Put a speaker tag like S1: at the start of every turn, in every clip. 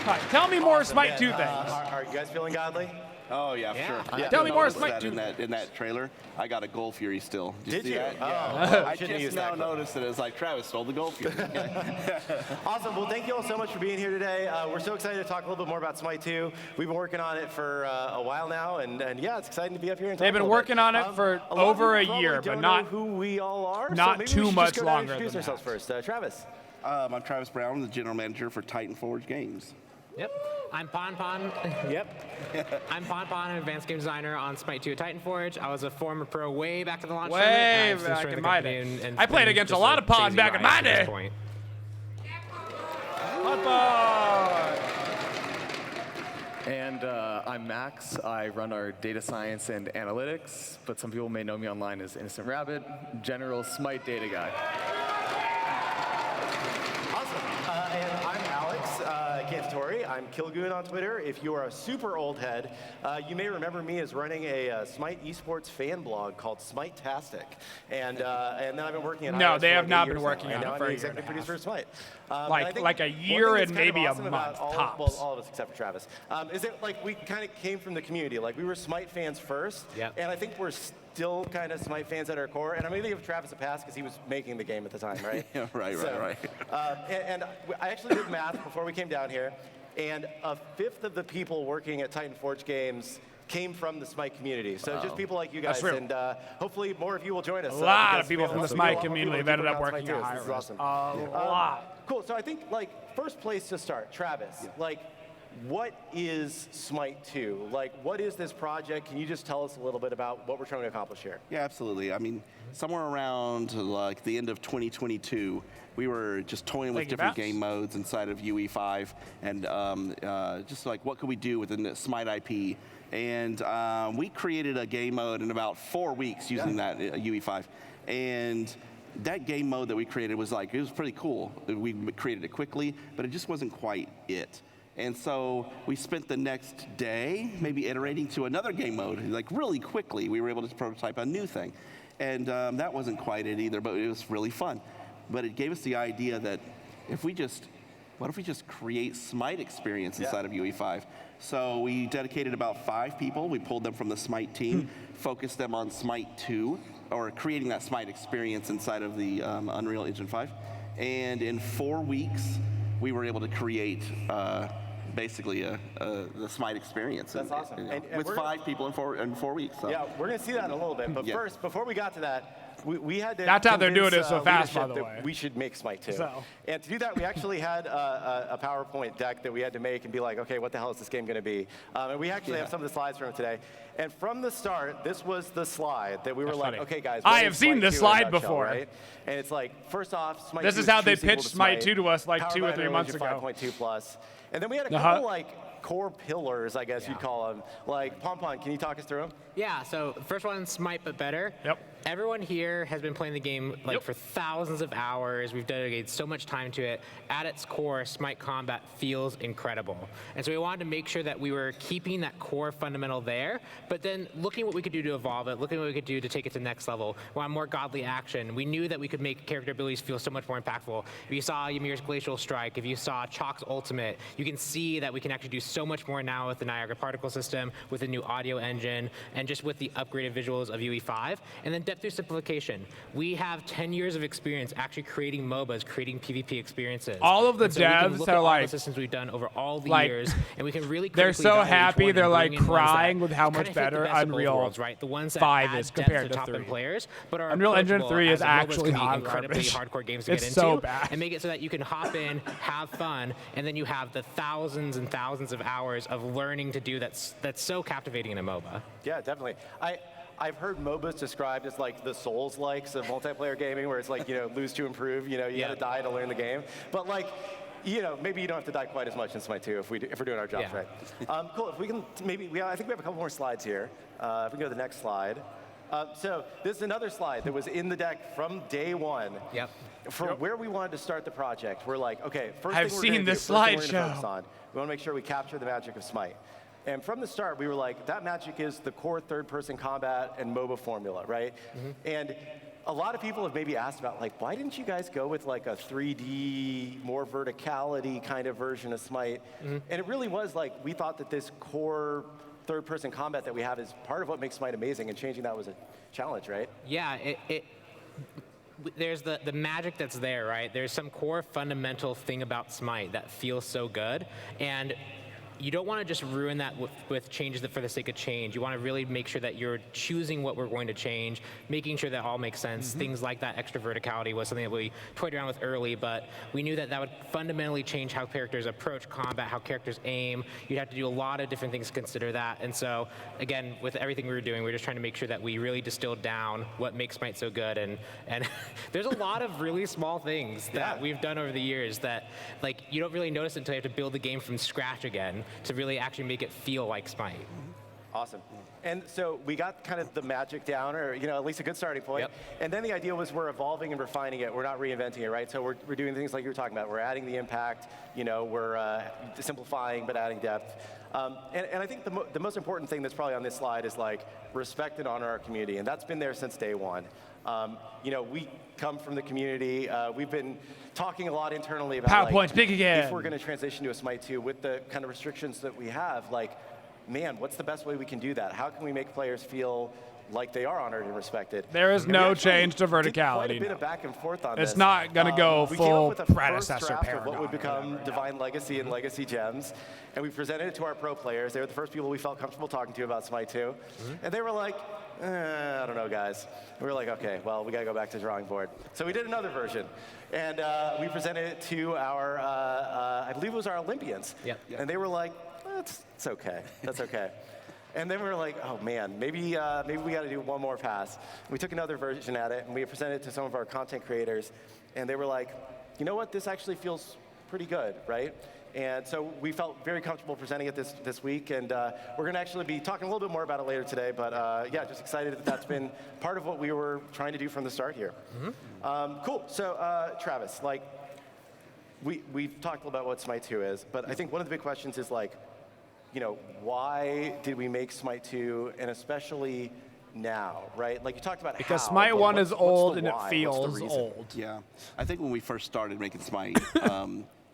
S1: right, tell me more
S2: Awesome,
S1: Smite
S2: man.
S1: 2 things.
S2: Are you guys feeling godly?
S3: Oh yeah, sure.
S2: Yeah.
S1: Tell me more
S3: Noticed
S1: Smite
S3: that
S1: 2
S3: in that trailer. I got a Gold Fury still.
S2: Did
S3: see
S2: you?
S3: that?
S2: Oh,
S3: Yeah.
S2: well,
S3: I
S2: shouldn't have
S3: just
S2: used
S3: now
S2: that clip.
S3: noticed it. It's like Travis stole the Gold Fury.
S2: Awesome. Well, thank you all so much for being here today. We're so excited to talk a little bit more about Smite 2. We've been working on it for a while now, and yeah, it's exciting to be up here and talk
S1: They've been
S2: a little
S1: working
S2: bit.
S1: on it for
S2: a lot of
S1: over a
S2: people
S1: year,
S2: probably
S1: but
S2: don't
S1: not-
S2: know who we all are.
S1: not
S2: so maybe
S1: too
S2: we should
S1: much
S2: just go down and
S1: longer
S2: introduce
S1: than
S2: ourselves first. Travis.
S3: I'm Travis Brown, the general manager for Titan Forge Games.
S4: Yep. I'm Pon Pon. Yep. I'm Pon Pon, an advanced game designer on Smite 2 at Titanforge. I was a former pro way back to the launch tournament,
S1: Way
S4: and I've since
S1: back
S4: joined
S1: in
S4: the
S1: my
S4: company
S1: day.
S4: and
S1: I played
S4: been
S1: against a
S4: just
S1: lot of Pons
S4: crazy
S1: back in
S4: ride
S1: my
S4: to this
S1: day.
S4: point.
S5: And I'm Max. I run our data science and analytics, but some people may know me online as Innocent Rabbit, general Smite data guy.
S2: Awesome. And I'm Alex Cantatori. I'm Kilgoon on Twitter. If you are a super old head, you may remember me as running a Smite esports fan blog called Smite-tastic. And then I've been working at
S1: No,
S2: Hi-Rez
S1: they
S2: for
S1: have
S2: like
S1: not
S2: 8
S1: been
S2: years
S1: working
S2: now.
S1: on
S2: And
S1: it
S2: now
S1: for
S2: I'm
S1: a
S2: the
S1: year and a
S2: executive producer of Smite.
S1: Like-
S2: and I think
S1: like a
S2: one
S1: year
S2: thing
S1: and
S2: that's kind of
S1: maybe a
S2: awesome about
S1: month,
S2: all,
S1: tops.
S2: Well, all of us except for Travis, is that like we kind of came from the community. Like we were Smite fans first,
S4: Yep.
S2: and I think we're still kind of Smite fans at our core. And I'm going to give Travis a pass because he was making the game at the time, right?
S3: Yeah, right.
S2: And I actually did math before we came down here, and a fifth of the people working at Titan Forge Games came from the Smite community. So just people like you guys,
S1: That's true.
S2: and hopefully more of you will join us.
S1: A lot
S2: because
S1: of people
S2: we
S1: from the
S2: have a
S1: Smite
S2: lot more
S1: community
S2: people
S1: have ended
S2: keep
S1: up
S2: around
S1: working
S2: Smite
S1: at
S2: too. This is
S1: Hi-Rez.
S2: awesome.
S1: A lot.
S2: Cool. So I think like first place to start, Travis. Like, what is Smite 2? Like, what is this project? Can you just tell us a little bit about what we're trying to accomplish here?
S3: Yeah, absolutely. I mean, somewhere around like the end of 2022, we were just toying with
S1: Thank you,
S3: different
S1: Max.
S3: game modes inside of UE5, and just like what could we do within the Smite IP. And we created a game mode in about 4 weeks using that UE5. And that game mode that we created was like, it was pretty cool. We created it quickly, but it just wasn't quite it. And so we spent the next day maybe iterating to another game mode, like really quickly. We were able to prototype a new thing. And that wasn't quite it either, but it was really fun. But it gave us the idea that what if we just create Smite experience inside of UE5? So we dedicated about 5 people. We pulled them from the Smite team, focused them on Smite 2, or creating that Smite experience inside of the Unreal Engine 5. And in 4 weeks, we were able to create basically the Smite experience.
S2: That's awesome. And
S3: with
S2: we're
S3: 5 people in 4 weeks. So.
S2: Yeah, we're going to see that in a little bit. But
S3: Yeah.
S2: first, before we got to that, we had to
S1: That's how they're doing
S2: convince,
S1: it so fast, by
S2: leadership
S1: the
S2: that
S1: way.
S2: we should make Smite 2.
S1: So.
S2: And to do that, we actually had a PowerPoint deck that we had to make and be like, okay, what the hell is this game going to be? And we actually have some of the slides from it today. And from the start, this was the slide that we were
S1: That's
S2: like,
S1: funny.
S2: okay, guys.
S1: I
S2: what
S1: have
S2: is
S1: seen
S2: Smite
S1: this
S2: 2 in a
S1: slide
S2: nutshell,
S1: before.
S2: Right? And it's like, first off, Smite
S1: This
S2: 2
S1: is how they
S2: true sequel
S1: pitched
S2: to
S1: Smite 2 to us like
S2: powered
S1: 2 or
S2: by
S1: 3
S2: Unreal
S1: months
S2: Engine
S1: ago.
S2: 5.2 plus. And then we had a
S1: Uh-huh.
S2: couple like core pillars, I guess you'd call them. Like, Pon Pon, can you talk us through them?
S4: Yeah, so the first one, Smite but better.
S1: Yep.
S4: Everyone here has been playing the game like for thousands of hours. We've dedicated so much time to it. At its core, Smite combat feels incredible. And so we wanted to make sure that we were keeping that core fundamental there, but then looking at what we could do to evolve it, looking at what we could do to take it to the next level. We want more godly action. We knew that we could make character abilities feel so much more impactful. If you saw Ymir's Glacial Strike, if you saw Chalk's Ultimate, you can see that we can actually do so much more now with the Niagara Particle System, with the new audio engine, and just with the upgraded visuals of UE5. And then depth through simplification. We have 10 years of experience actually creating MOBAs, creating PvP experiences.
S1: All of the
S4: And so we can
S1: devs
S4: look
S1: are
S4: at all
S1: like-
S4: the systems we've done over all the
S1: like,
S4: years, and we can really
S1: they're
S4: critically
S1: so
S4: evaluate each
S1: happy,
S4: one
S1: they're,
S4: and
S1: like,
S4: bring in ones
S1: crying
S4: that
S1: with how
S4: kinda
S1: much
S4: hit the
S1: better
S4: best of both
S1: Unreal
S4: worlds, right? The ones that
S1: 5
S4: add
S1: is
S4: depth
S1: compared
S4: to
S1: to
S4: top-end
S1: 3.
S4: players, but are
S1: Unreal Engine
S4: approachable
S1: 3 is
S4: as the MOBAs
S1: actually
S4: can be
S1: hot
S4: incredibly
S1: garbage.
S4: hardcore games to
S1: It's
S4: get
S1: so
S4: into,
S1: bad.
S4: and make it so that you can hop in, have fun, and then you have the thousands and thousands of hours of learning to do that's so captivating in a MOBA.
S2: Yeah, definitely. I've heard MOBAs described as like the Souls-likes of multiplayer gaming, where it's like, lose to improve. You gotta die to learn the game. But like, maybe you don't have to die quite as much in Smite 2 if we're doing our jobs
S4: Yeah.
S2: right. Cool. If we can, I think we have a couple more slides here. If we can go to the next slide. So this is another slide that was in the deck from day one.
S4: Yep.
S2: For where we wanted to start the project, we're like, okay, first
S1: I've
S2: thing we're
S1: seen
S2: gonna do,
S1: this
S2: first thing we're gonna
S1: slideshow.
S2: focus on, we want to make sure we capture the magic of Smite. And from the start, we were like, that magic is the core third-person combat and MOBA formula, right? And a lot of people have maybe asked about, like, why didn't you guys go with like a 3D, more verticality kind of version of Smite? And it really was like, we thought that this core third-person combat that we have is part of what makes Smite amazing, and changing that was a challenge, right?
S4: Yeah, there's the magic that's there, right? There's some core fundamental thing about Smite that feels so good, and you don't want to just ruin that with changes for the sake of change. You want to really make sure that you're choosing what we're going to change, making sure that all makes sense. Things like that extra verticality was something that we toyed around with early, but we knew that that would fundamentally change how characters approach combat, how characters aim. You'd have to do a lot of different things to consider that. And so, again, with everything we were doing, we were just trying to make sure that we really distilled down what makes Smite so good. And there's a lot of really small things that we've done over the years that, like, you don't really notice until you have to build the game from scratch again to really actually make it feel like Smite.
S2: Awesome. And so we got kind of the magic down, or at least a good starting point.
S4: Yep.
S2: And then the idea was we're evolving and refining it. We're not reinventing it, right? So we're doing things like you were talking about. We're adding the impact. We're simplifying but adding depth. And I think the most important thing that's probably on this slide is like respect and honor our community, and that's been there since day one. We come from the community. We've been talking a lot internally about
S1: PowerPoint's big again.
S2: If we're going to transition to a Smite 2 with the kind of restrictions that we have, like, man, what's the best way we can do that? How can we make players feel like they are honored and respected?
S1: There is
S2: And we
S1: no
S2: actually
S1: change to
S2: did quite a
S1: verticality.
S2: bit of back and forth on this.
S1: It's not going to go
S2: We came up
S1: full
S2: with a first
S1: predecessor
S2: draft of
S1: paragon.
S2: what would become Divine Legacy and Legacy Gems, and we presented it to our pro players. They were the first people we felt comfortable talking to about Smite 2, and they were like, I don't know, guys. And we were like, okay, well, we got to go back to the drawing board. So we did another version, and we presented it to our, I believe it was our Olympians, and they were like, it's okay, that's okay. And then we were like, oh man, maybe we got to do one more pass. We took another version at it, and we presented it to some of our content creators, and they were like, you know what, this actually feels pretty good, right? And so we felt very comfortable presenting it this week, and we're going to actually be talking a little bit more about it later today, but yeah, just excited that that's been part of what we were trying to do from the start here. Cool, so Travis, like, we've talked about what Smite 2 is, but I think one of the big questions is like, why did we make Smite 2, and especially now, right? Like you talked about
S1: Because
S2: how,
S1: Smite
S2: but
S1: 1 is old
S2: the
S1: and it
S2: why? What's the
S1: feels
S2: reason?
S1: old.
S3: Yeah, I think when we first started making Smite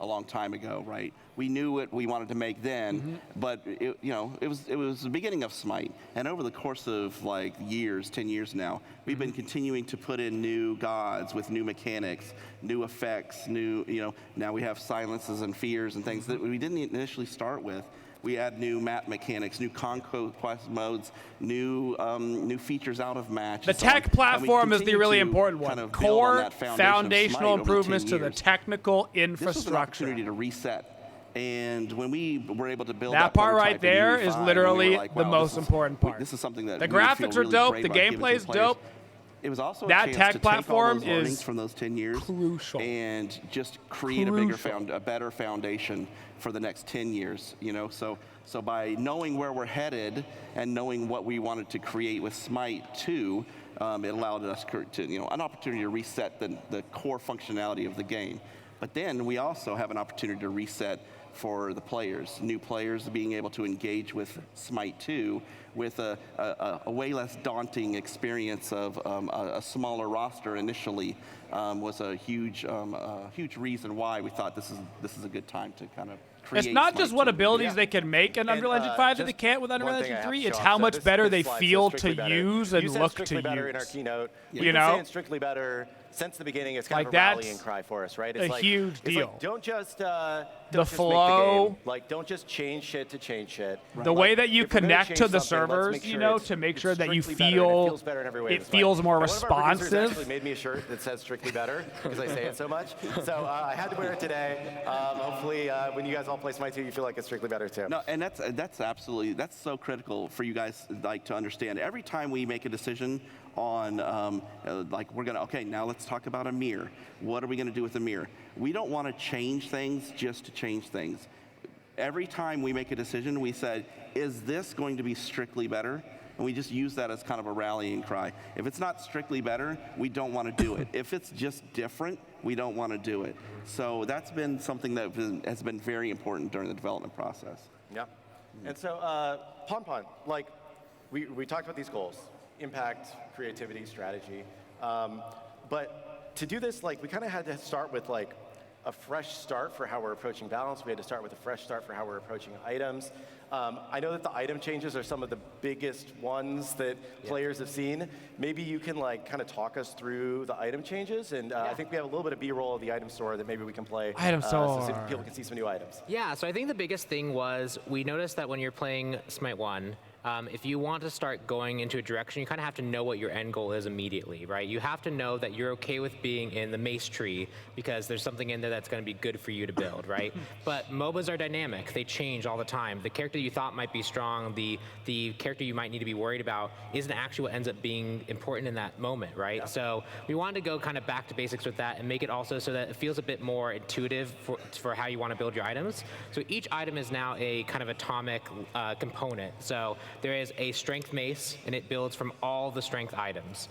S3: a long time ago, right? We knew what we wanted to make then, but it was the beginning of Smite, and over the course of like years, 10 years now, we've been continuing to put in new gods with new mechanics, new effects, now we have silences and fears and things that we didn't initially start with. We add new map mechanics, new conquest modes, new features out of match.
S1: The tech platform is the really important one.
S3: Kind of build on
S1: Core
S3: that foundation of Smite
S1: foundational
S3: over 10
S1: improvements to the
S3: years.
S1: technical
S3: This was an
S1: infrastructure.
S3: opportunity to reset. And when we were able to build
S1: That part right
S3: prototype in
S1: there
S3: UE5,
S1: is
S3: we were
S1: literally
S3: like,
S1: the
S3: wow,
S1: most important part.
S3: This is something that
S1: The
S3: we would feel
S1: graphics are
S3: really
S1: dope,
S3: great
S1: the
S3: about giving to
S1: gameplay's
S3: players.
S1: dope.
S3: It was also
S1: That
S3: a chance
S1: tech
S3: to
S1: platform
S3: take all those learnings
S1: is
S3: from those 10 years
S1: crucial.
S3: and just create a better foundation for the next 10 years. So by knowing where we're headed and knowing what we wanted to create with Smite 2, it allowed us to an opportunity to reset the core functionality of the game. But then we also have an opportunity to reset for the players, new players being able to engage with Smite 2 with a way less daunting experience of a smaller roster initially was a huge reason why we thought this is a good time to kind of create.
S1: It's not
S3: Smite
S1: just what
S3: 2.
S1: abilities they can make in Unreal Engine 5 that they
S2: just
S1: can't with Unreal
S2: one thing
S1: Engine
S2: I have
S1: 3.
S2: to
S1: It's
S2: show
S1: how
S2: off.
S1: much
S2: So
S1: better
S2: this
S1: they
S2: slide
S1: feel
S2: says
S1: to
S2: strictly better.
S1: use and
S2: You said
S1: look
S2: strictly
S1: to
S2: better in our
S1: use.
S2: keynote.
S1: You
S2: We've been
S1: know?
S2: saying strictly better since the beginning. It's kind
S1: Like,
S2: of a rallying
S1: that's
S2: cry for us, right?
S1: a huge
S2: it's
S1: deal.
S2: Like, don't just make
S1: flow,
S2: the game. Like, don't just change shit to change shit.
S1: The way that you
S2: if we're gonna
S1: connect
S2: change
S1: to the
S2: something, let's
S1: servers,
S2: make sure
S1: to make sure
S2: it's
S1: that you
S2: strictly better, and it
S1: feel
S2: feels better in every way.
S1: it
S2: That's fine.
S1: feels more
S2: And one of our producers
S1: responsive.
S2: actually made me a shirt that says strictly better because I say it so much. So I had to wear it today. Hopefully, when you guys all play Smite 2, you feel like it's strictly better too.
S3: No, and that's so critical for you guys to understand. Every time we make a decision on now let's talk about a mirror. What are we going to do with the mirror? We don't want to change things just to change things. Every time we make a decision, we said, is this going to be strictly better? And we just use that as kind of a rallying cry. If it's not strictly better, we don't want to do it. If it's just different, we don't want to do it. So that's been something that has been very important during the development process.
S2: Yeah. And so, Pon, like, we talked about these goals: impact, creativity, strategy. But to do this, like, we kind of had to start with like a fresh start for how we're approaching balance. We had to start with a fresh start for how we're approaching items. I know that the item changes are some of the biggest ones that players have seen. Maybe you can like kind of talk us through the item changes, and I think we have a little bit of B-roll of the item store that maybe we can play.
S1: Item store.
S2: So people can see some new items.
S4: Yeah, so I think the biggest thing was we noticed that when you're playing Smite 1, if you want to start going into a direction, you kind of have to know what your end goal is immediately, right? You have to know that you're okay with being in the mace tree because there's something in there that's going to be good for you to build, right? But MOBAs are dynamic. They change all the time. The character you thought might be strong, the character you might need to be worried about isn't actually what ends up being important in that moment, right? Yeah. So we wanted to go kind of back to basics with that and make it also so that it feels a bit more intuitive for how you want to build your items. So each item is now a kind of atomic component. So there is a strength mace, and it builds from all the strength items.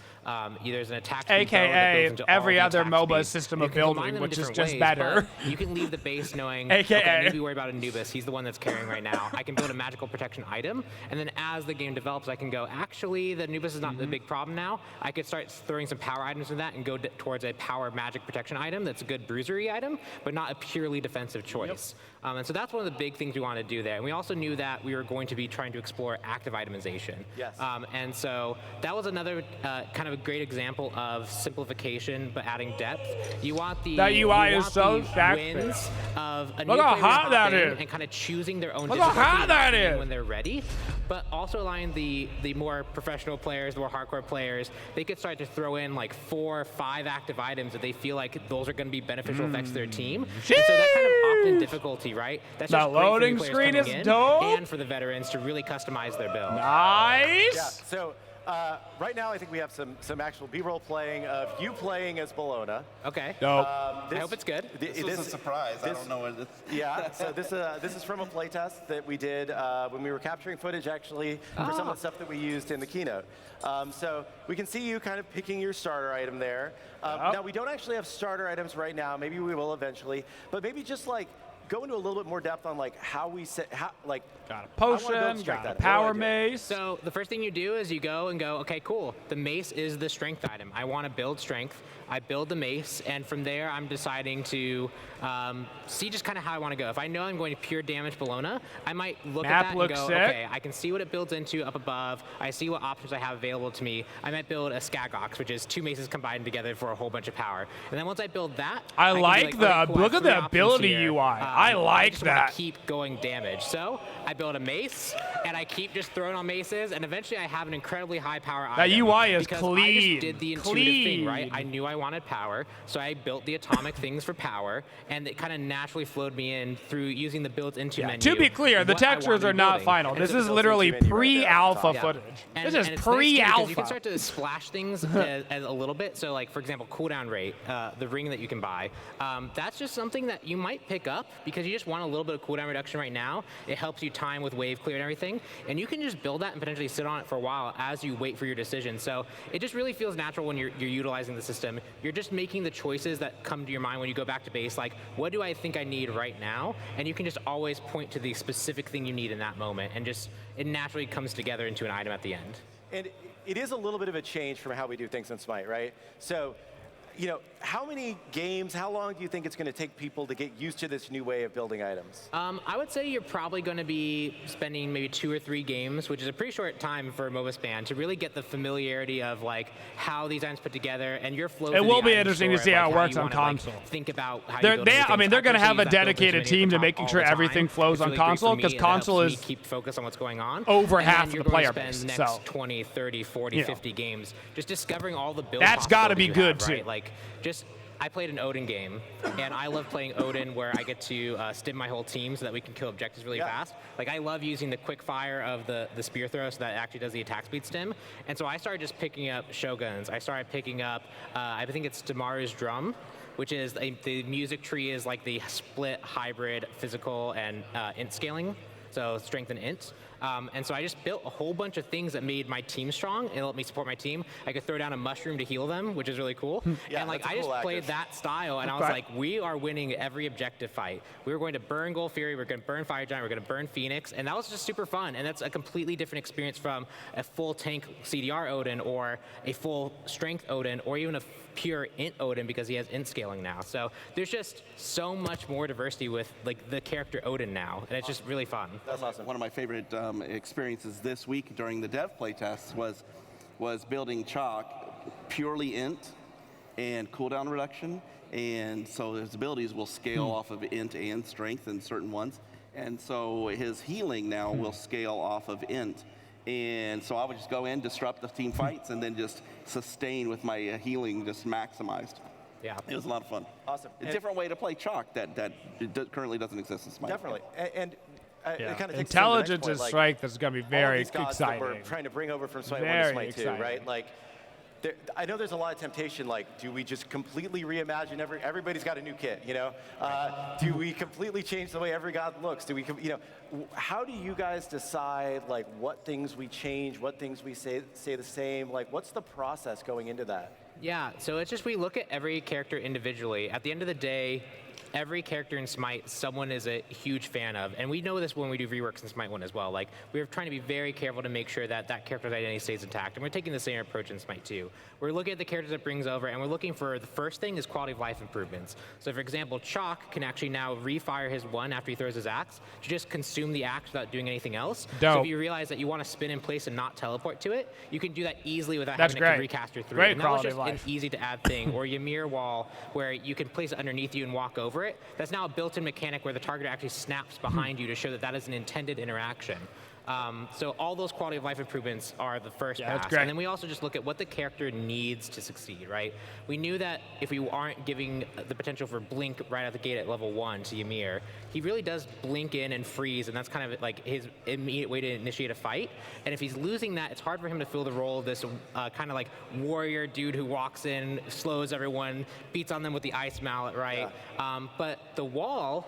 S4: There's an attack speed bow that builds into
S1: every
S4: all the
S1: other
S4: attack
S1: MOBA
S4: speed.
S1: system
S4: You
S1: of
S4: can combine
S1: building,
S4: them in
S1: which is
S4: different
S1: just
S4: ways,
S1: better.
S4: but you can leave the base knowing,
S1: AKA.
S4: okay, I need to be worried about Anubis. He's the one that's carrying right now. I can build a magical protection item, and then as the game develops, I can go, actually, the Anubis is not the big problem now. I could start throwing some power items in that and go towards a power magic protection item that's a good bruisery item, but not a purely defensive choice. And so that's one of the big things we want to do there. And we also knew that we were going to be trying to explore active itemization.
S2: Yes.
S4: And so that was another kind of a great example of simplification, but adding depth. You want the
S1: That UI is so
S4: wins of a new
S1: Look how
S4: player
S1: hot that
S4: hopping
S1: is.
S4: and kind of choosing their own
S1: Look how
S4: difficulty
S1: hot that is.
S4: when they're ready, but also allowing the more professional players, the more hardcore players, they could start to throw in like 4 or 5 active items that they feel like those are going to be beneficial effects to their team. And so that kind of opt-in difficulty, right? That's
S1: The
S4: just great for new
S1: loading
S4: players
S1: screen
S4: coming
S1: is
S4: in
S1: dope.
S4: and for the veterans to really customize their build.
S1: Nice.
S2: Yeah. So right now, I think we have some actual B-roll playing of you playing as Bologna.
S4: Okay.
S1: Dope.
S4: I hope it's good.
S3: This was a surprise. I don't know what this.
S2: Yeah, so this is from a playtest that we did when we were capturing footage, actually, for some of the stuff that we used in the keynote. So we can see you kind of picking your starter item there. Now, we don't actually have starter items right now. Maybe we will eventually. But maybe just, like, go into a little bit more depth on, like, how we set, like,
S1: Got a
S2: I wanna
S1: potion,
S2: build strength
S1: got a
S2: item.
S1: power
S2: What do I do?
S1: mace.
S4: So the first thing you do is you go, okay, cool. The mace is the strength item. I want to build strength. I build the mace, and from there I'm deciding to see just kind of how I want to go. If I know I'm going to pure damage Bologna, I might look
S1: Map
S4: at that and
S1: looks
S4: go,
S1: sick.
S4: okay, I can see what it builds into up above. I see what options I have available to me. I might build a Skagox, which is 2 maces combined together for a whole bunch of power. And then once I build that,
S1: I
S4: can be
S1: like
S4: okay,
S1: the-
S4: cool, I
S1: look
S4: have
S1: at the
S4: 3 options
S1: ability
S4: here.
S1: UI. I like
S4: just wanna
S1: that.
S4: keep going damage. So I build a mace, and I keep just throwing on maces, and eventually I have an incredibly high power
S1: That
S4: item.
S1: UI is
S4: because
S1: clean.
S4: I just did the intuitive thing, right?
S1: Clean.
S4: I knew I wanted power, so I built the atomic things for power, and it kind of naturally flowed me in through using the build into menu.
S1: To be clear, the
S4: what I
S1: textures
S4: wanted
S1: are not
S4: building.
S1: final.
S4: And
S1: This
S4: so
S1: is
S2: built
S1: literally
S2: into menu right there at the
S1: pre-alpha
S2: top.
S4: yeah.
S1: footage.
S4: And
S1: This is
S4: it's nice too, because you
S1: pre-alpha.
S4: can start to splash things as a little bit. So, like, for example, cooldown rate, the ring that you can buy. That's just something that you might pick up because you just want a little bit of cooldown reduction right now. It helps you time with wave clear and everything. And you can just build that and potentially sit on it for a while as you wait for your decision. So it just really feels natural when you're utilizing the system. You're just making the choices that come to your mind when you go back to base, like, what do I think I need right now? And you can just always point to the specific thing you need in that moment, and just it naturally comes together into an item at the end.
S2: And it is a little bit of a change from how we do things in Smite, right? So, you know, how many games, how long do you think it's going to take people to get used to this new way of building items?
S4: I would say you're probably going to be spending maybe 2 or 3 games, which is a pretty short time for a MOBA span, to really get the familiarity of like how these items put together and your flow.
S1: It
S4: through
S1: will
S4: the
S1: be
S4: item
S1: interesting to
S4: store
S1: see
S4: of,
S1: how it
S4: like,
S1: works
S4: you
S1: on
S4: wanna, like,
S1: console.
S4: think about how
S1: They're-
S4: you build
S1: they-
S4: new
S1: I mean,
S4: things.
S1: they're gonna have a
S4: personally use that build
S1: dedicated
S4: as
S1: team to
S4: many at the
S1: making
S4: top
S1: sure
S4: all the
S1: everything
S4: time.
S1: flows
S4: It's
S1: on
S4: really great for
S1: console,
S4: me,
S1: 'cause
S4: and that helps
S1: console
S4: me
S1: is
S4: keep focus on what's going on.
S1: over
S4: And
S1: half
S4: then
S1: of
S4: you're
S1: the
S4: going
S1: player
S4: to spend
S1: base,
S4: the next
S1: so.
S4: 20, 30, 40,
S1: You know.
S4: 50 games just discovering all the build
S1: That's gotta be
S4: possibilities you
S1: good,
S4: have,
S1: too.
S4: right? Like, just I played an Odin game, and I love playing Odin where I get to stim my whole team so that we can kill objectives really fast. Like, I love using the quick fire of the spear throw so that actually does the attack speed stim. And so I started just picking up shoguns. I started picking up, I think it's Damaru's drum, which is the music tree is like the split hybrid physical and int scaling. so strength and int. And so I just built a whole bunch of things that made my team strong and let me support my team. I could throw down a mushroom to heal them, which is really cool.
S2: Yeah,
S4: and like
S2: that's a
S4: I just
S2: cool
S4: played
S2: active.
S4: that style, and I was like, we are winning every objective fight. We were going to burn Gold Fury, we were going to burn Fire Giant, we were going to burn Phoenix, and that was just super fun. And that's a completely different experience from a full tank CDR Odin or a full strength Odin or even a pure int Odin because he has int scaling now. So there's just so much more diversity with like the character Odin now, and it's just really fun.
S2: That's awesome.
S3: One of my favorite experiences this week during the dev playtests was building Chalk purely int and cooldown reduction, and so his abilities will scale off of int and strength in certain ones, and so his healing now will scale off of int. And so I would just go in, disrupt the team fights, and then just sustain with my healing just maximized.
S4: Yeah.
S3: It was a lot of fun.
S2: Awesome.
S3: A different way to play Chalk that currently doesn't exist in Smite.
S2: Definitely. And it kind of
S1: Intelligence and strength is going to be very
S2: all these gods that we're
S1: exciting.
S2: trying to bring over from Smite 1
S1: Very
S2: to Smite 2,
S1: exciting.
S2: right? Like, I know there's a lot of temptation, like, do we just completely reimagine everybody's got a new kit, you know? Do we completely change the way every god looks? Do we, you know, how do you guys decide, like, what things we change, what things we say the same? Like, what's the process going into that?
S4: Yeah, so it's just we look at every character individually. At the end of the day, every character in Smite, someone is a huge fan of. And we know this when we do reworks in Smite 1 as well. Like, we're trying to be very careful to make sure that that character's identity stays intact. And we're taking the same approach in Smite 2. We're looking at the characters it brings over, and we're looking for the first thing is quality of life improvements. So, for example, Chalk can actually now refire his 1 after he throws his axe to just consume the axe without doing anything else. So if you realize that you want to spin in place and not teleport to it, you can do that easily without having to recast your 3.
S1: Great
S4: and that was
S1: quality
S4: just
S1: of
S4: an
S1: life.
S4: easy to add thing. Or Ymir wall, where you can place it underneath you and walk over it. That's now a built-in mechanic where the target actually snaps behind you to show that that is an intended interaction. So all those quality of life improvements are the first pass.
S1: that's great.
S4: And then we also just look at what the character needs to succeed, right? We knew that if we aren't giving the potential for blink right out the gate at level 1 to Ymir, he really does blink in and freeze, and that's kind of like his immediate way to initiate a fight. And if he's losing that, it's hard for him to fill the role of this kind of like warrior dude who walks in, slows everyone, beats on them with the ice mallet, right?
S2: Yeah.
S4: But the wall,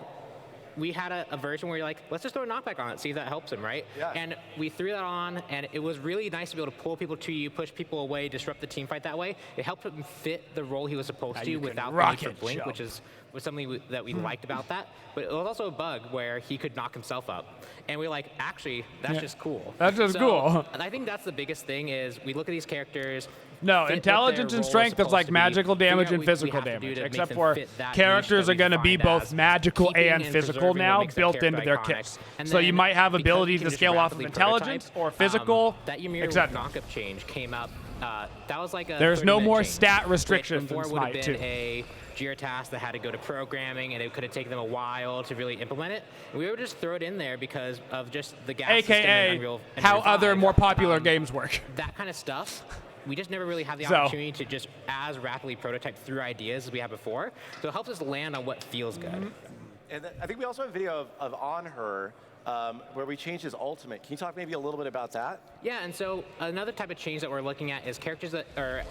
S4: we had a version where you're like, let's just throw a knockback on it, see if that helps him, right?
S2: Yeah.
S4: And we threw that on, and it was really nice to be able to pull people to you, push people away, disrupt the team fight that way. It helped him fit the role he was supposed to
S1: you can
S4: without the need
S1: rocket
S4: for blink,
S1: jump.
S4: which was something that we liked about that. But it was also a bug where he could knock himself up. And we were like, actually, that's just cool.
S1: That's just cool.
S4: And I think that's the biggest thing is we look at these characters.
S1: No,
S4: fit what
S1: intelligence
S4: their
S1: and
S4: role
S1: strength is
S4: supposed
S1: like
S4: to be,
S1: magical
S4: figure
S1: damage
S4: out
S1: and
S4: what we
S1: physical
S4: have to do
S1: damage.
S4: to make
S1: Except
S4: them
S1: for
S4: fit that niche
S1: characters
S4: that
S1: are
S4: we
S1: going to be
S4: defined
S1: both
S4: as
S1: magical
S4: keeping
S1: and physical
S4: preserving
S1: now,
S4: what makes that
S1: built
S4: character
S1: into their
S4: iconic.
S1: kits.
S4: And
S1: So you
S4: then
S1: might have
S4: because
S1: abilities
S4: you can
S1: to
S4: just
S1: scale off of
S4: rapidly
S1: intelligence
S4: prototype,
S1: or physical,
S4: that Ymir
S1: etc.
S4: knock-up change came up. That was like a
S1: There's no
S4: 30-minute
S1: more
S4: change,
S1: stat
S4: which
S1: restrictions in
S4: before would
S1: Smite
S4: have
S1: 2.
S4: been a Jira task that had to go to programming, and it could have taken them a while to really implement it. And we would just throw it in there because of just the gas system in
S1: AKA
S4: Unreal
S1: how
S4: 5.
S1: other more popular games work.
S4: That kind of stuff, we just never really had the
S1: So-
S4: opportunity to just as rapidly prototype through ideas as we had before. So it helps us land on what feels good.
S2: And I think we also have a video of On Her where we changed his ultimate. Can you talk maybe a little bit about that?
S4: Yeah, and so another type of change that we're looking at is characters that are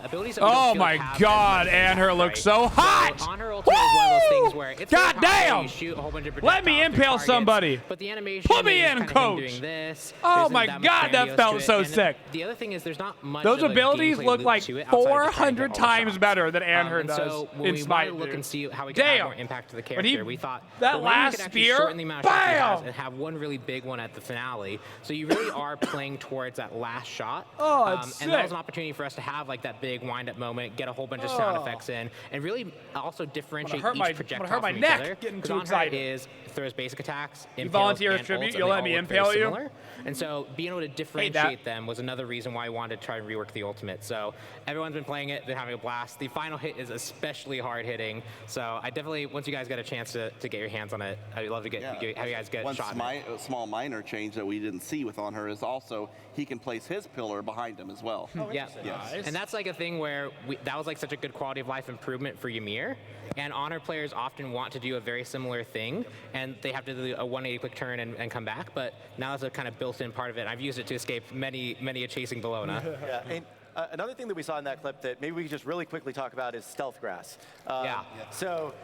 S4: abilities that we don't
S1: Oh
S4: feel
S1: my
S4: have
S1: God,
S4: as much impact,
S1: Anher looks
S4: right?
S1: so hot!
S4: So Honor Ultimate is one of those things
S1: Woo!
S4: where it's
S1: God
S4: really powerful,
S1: damn!
S4: you shoot a whole bunch of
S1: Let me
S4: projectiles through
S1: impale
S4: targets,
S1: somebody.
S4: But the animation
S1: Put me
S4: is
S1: in,
S4: kind of
S1: coach.
S4: him doing this.
S1: Oh
S4: There isn't
S1: my
S4: that much
S1: God, that
S4: grandiose
S1: felt
S4: to it.
S1: so
S4: And
S1: sick.
S4: The other thing is there's not much
S1: Those
S4: of a
S1: abilities
S4: gameplay
S1: look
S4: loop
S1: like
S4: to it outside of just trying to
S1: 400
S4: get all the
S1: times
S4: shots.
S1: better than Anher
S4: And
S1: does
S4: so when
S1: in
S4: we
S1: Smite.
S4: wanted to look
S1: dude.
S4: and see how we could add
S1: Damn.
S4: more impact to the
S1: When
S4: character,
S1: he-
S4: we thought
S1: that
S4: well, maybe we
S1: last
S4: could actually
S1: spear,
S4: shorten the amount of shots he has
S1: bam!
S4: and have one really big one at the finale. So you really are playing towards that last shot.
S1: Oh, it's
S4: and that
S1: sick.
S4: was an opportunity for us to have like that big wind-up moment, get a whole bunch of sound effects in, and really also differentiate
S1: hurt
S4: each
S1: my-
S4: projectile
S1: hurt my
S4: from
S1: neck
S4: each other.
S1: getting
S4: 'Cause
S1: too
S4: on her
S1: excited.
S4: is throws basic attacks, impales,
S1: volunteer as
S4: and
S1: tribute?
S4: ults, and
S1: You'll
S4: they
S1: let
S4: all
S1: me
S4: look very
S1: impale you?
S4: similar. And so being able to differentiate them was another reason why I wanted to try and rework the ultimate. So everyone's been playing it, they're having a blast. The final hit is especially hard hitting. So I definitely, once you guys get a chance to get your hands on it, I'd love to have you guys get
S3: One
S4: a shot at it.
S3: small minor change that we didn't see with On Her is also he can place his pillar behind him as well.
S4: Yeah,
S1: Nice.
S4: and that's like a thing where that was like such a good quality of life improvement for Ymir. And Honor players often want to do a very similar thing, and they have to do a 180 quick turn and come back. But now that's a kind of built-in part of it. I've used it to escape many a chasing Bologna.
S2: Yeah. And another thing that we saw in that clip that maybe we could just really quickly talk about is stealth grass.
S4: Yeah.
S2: So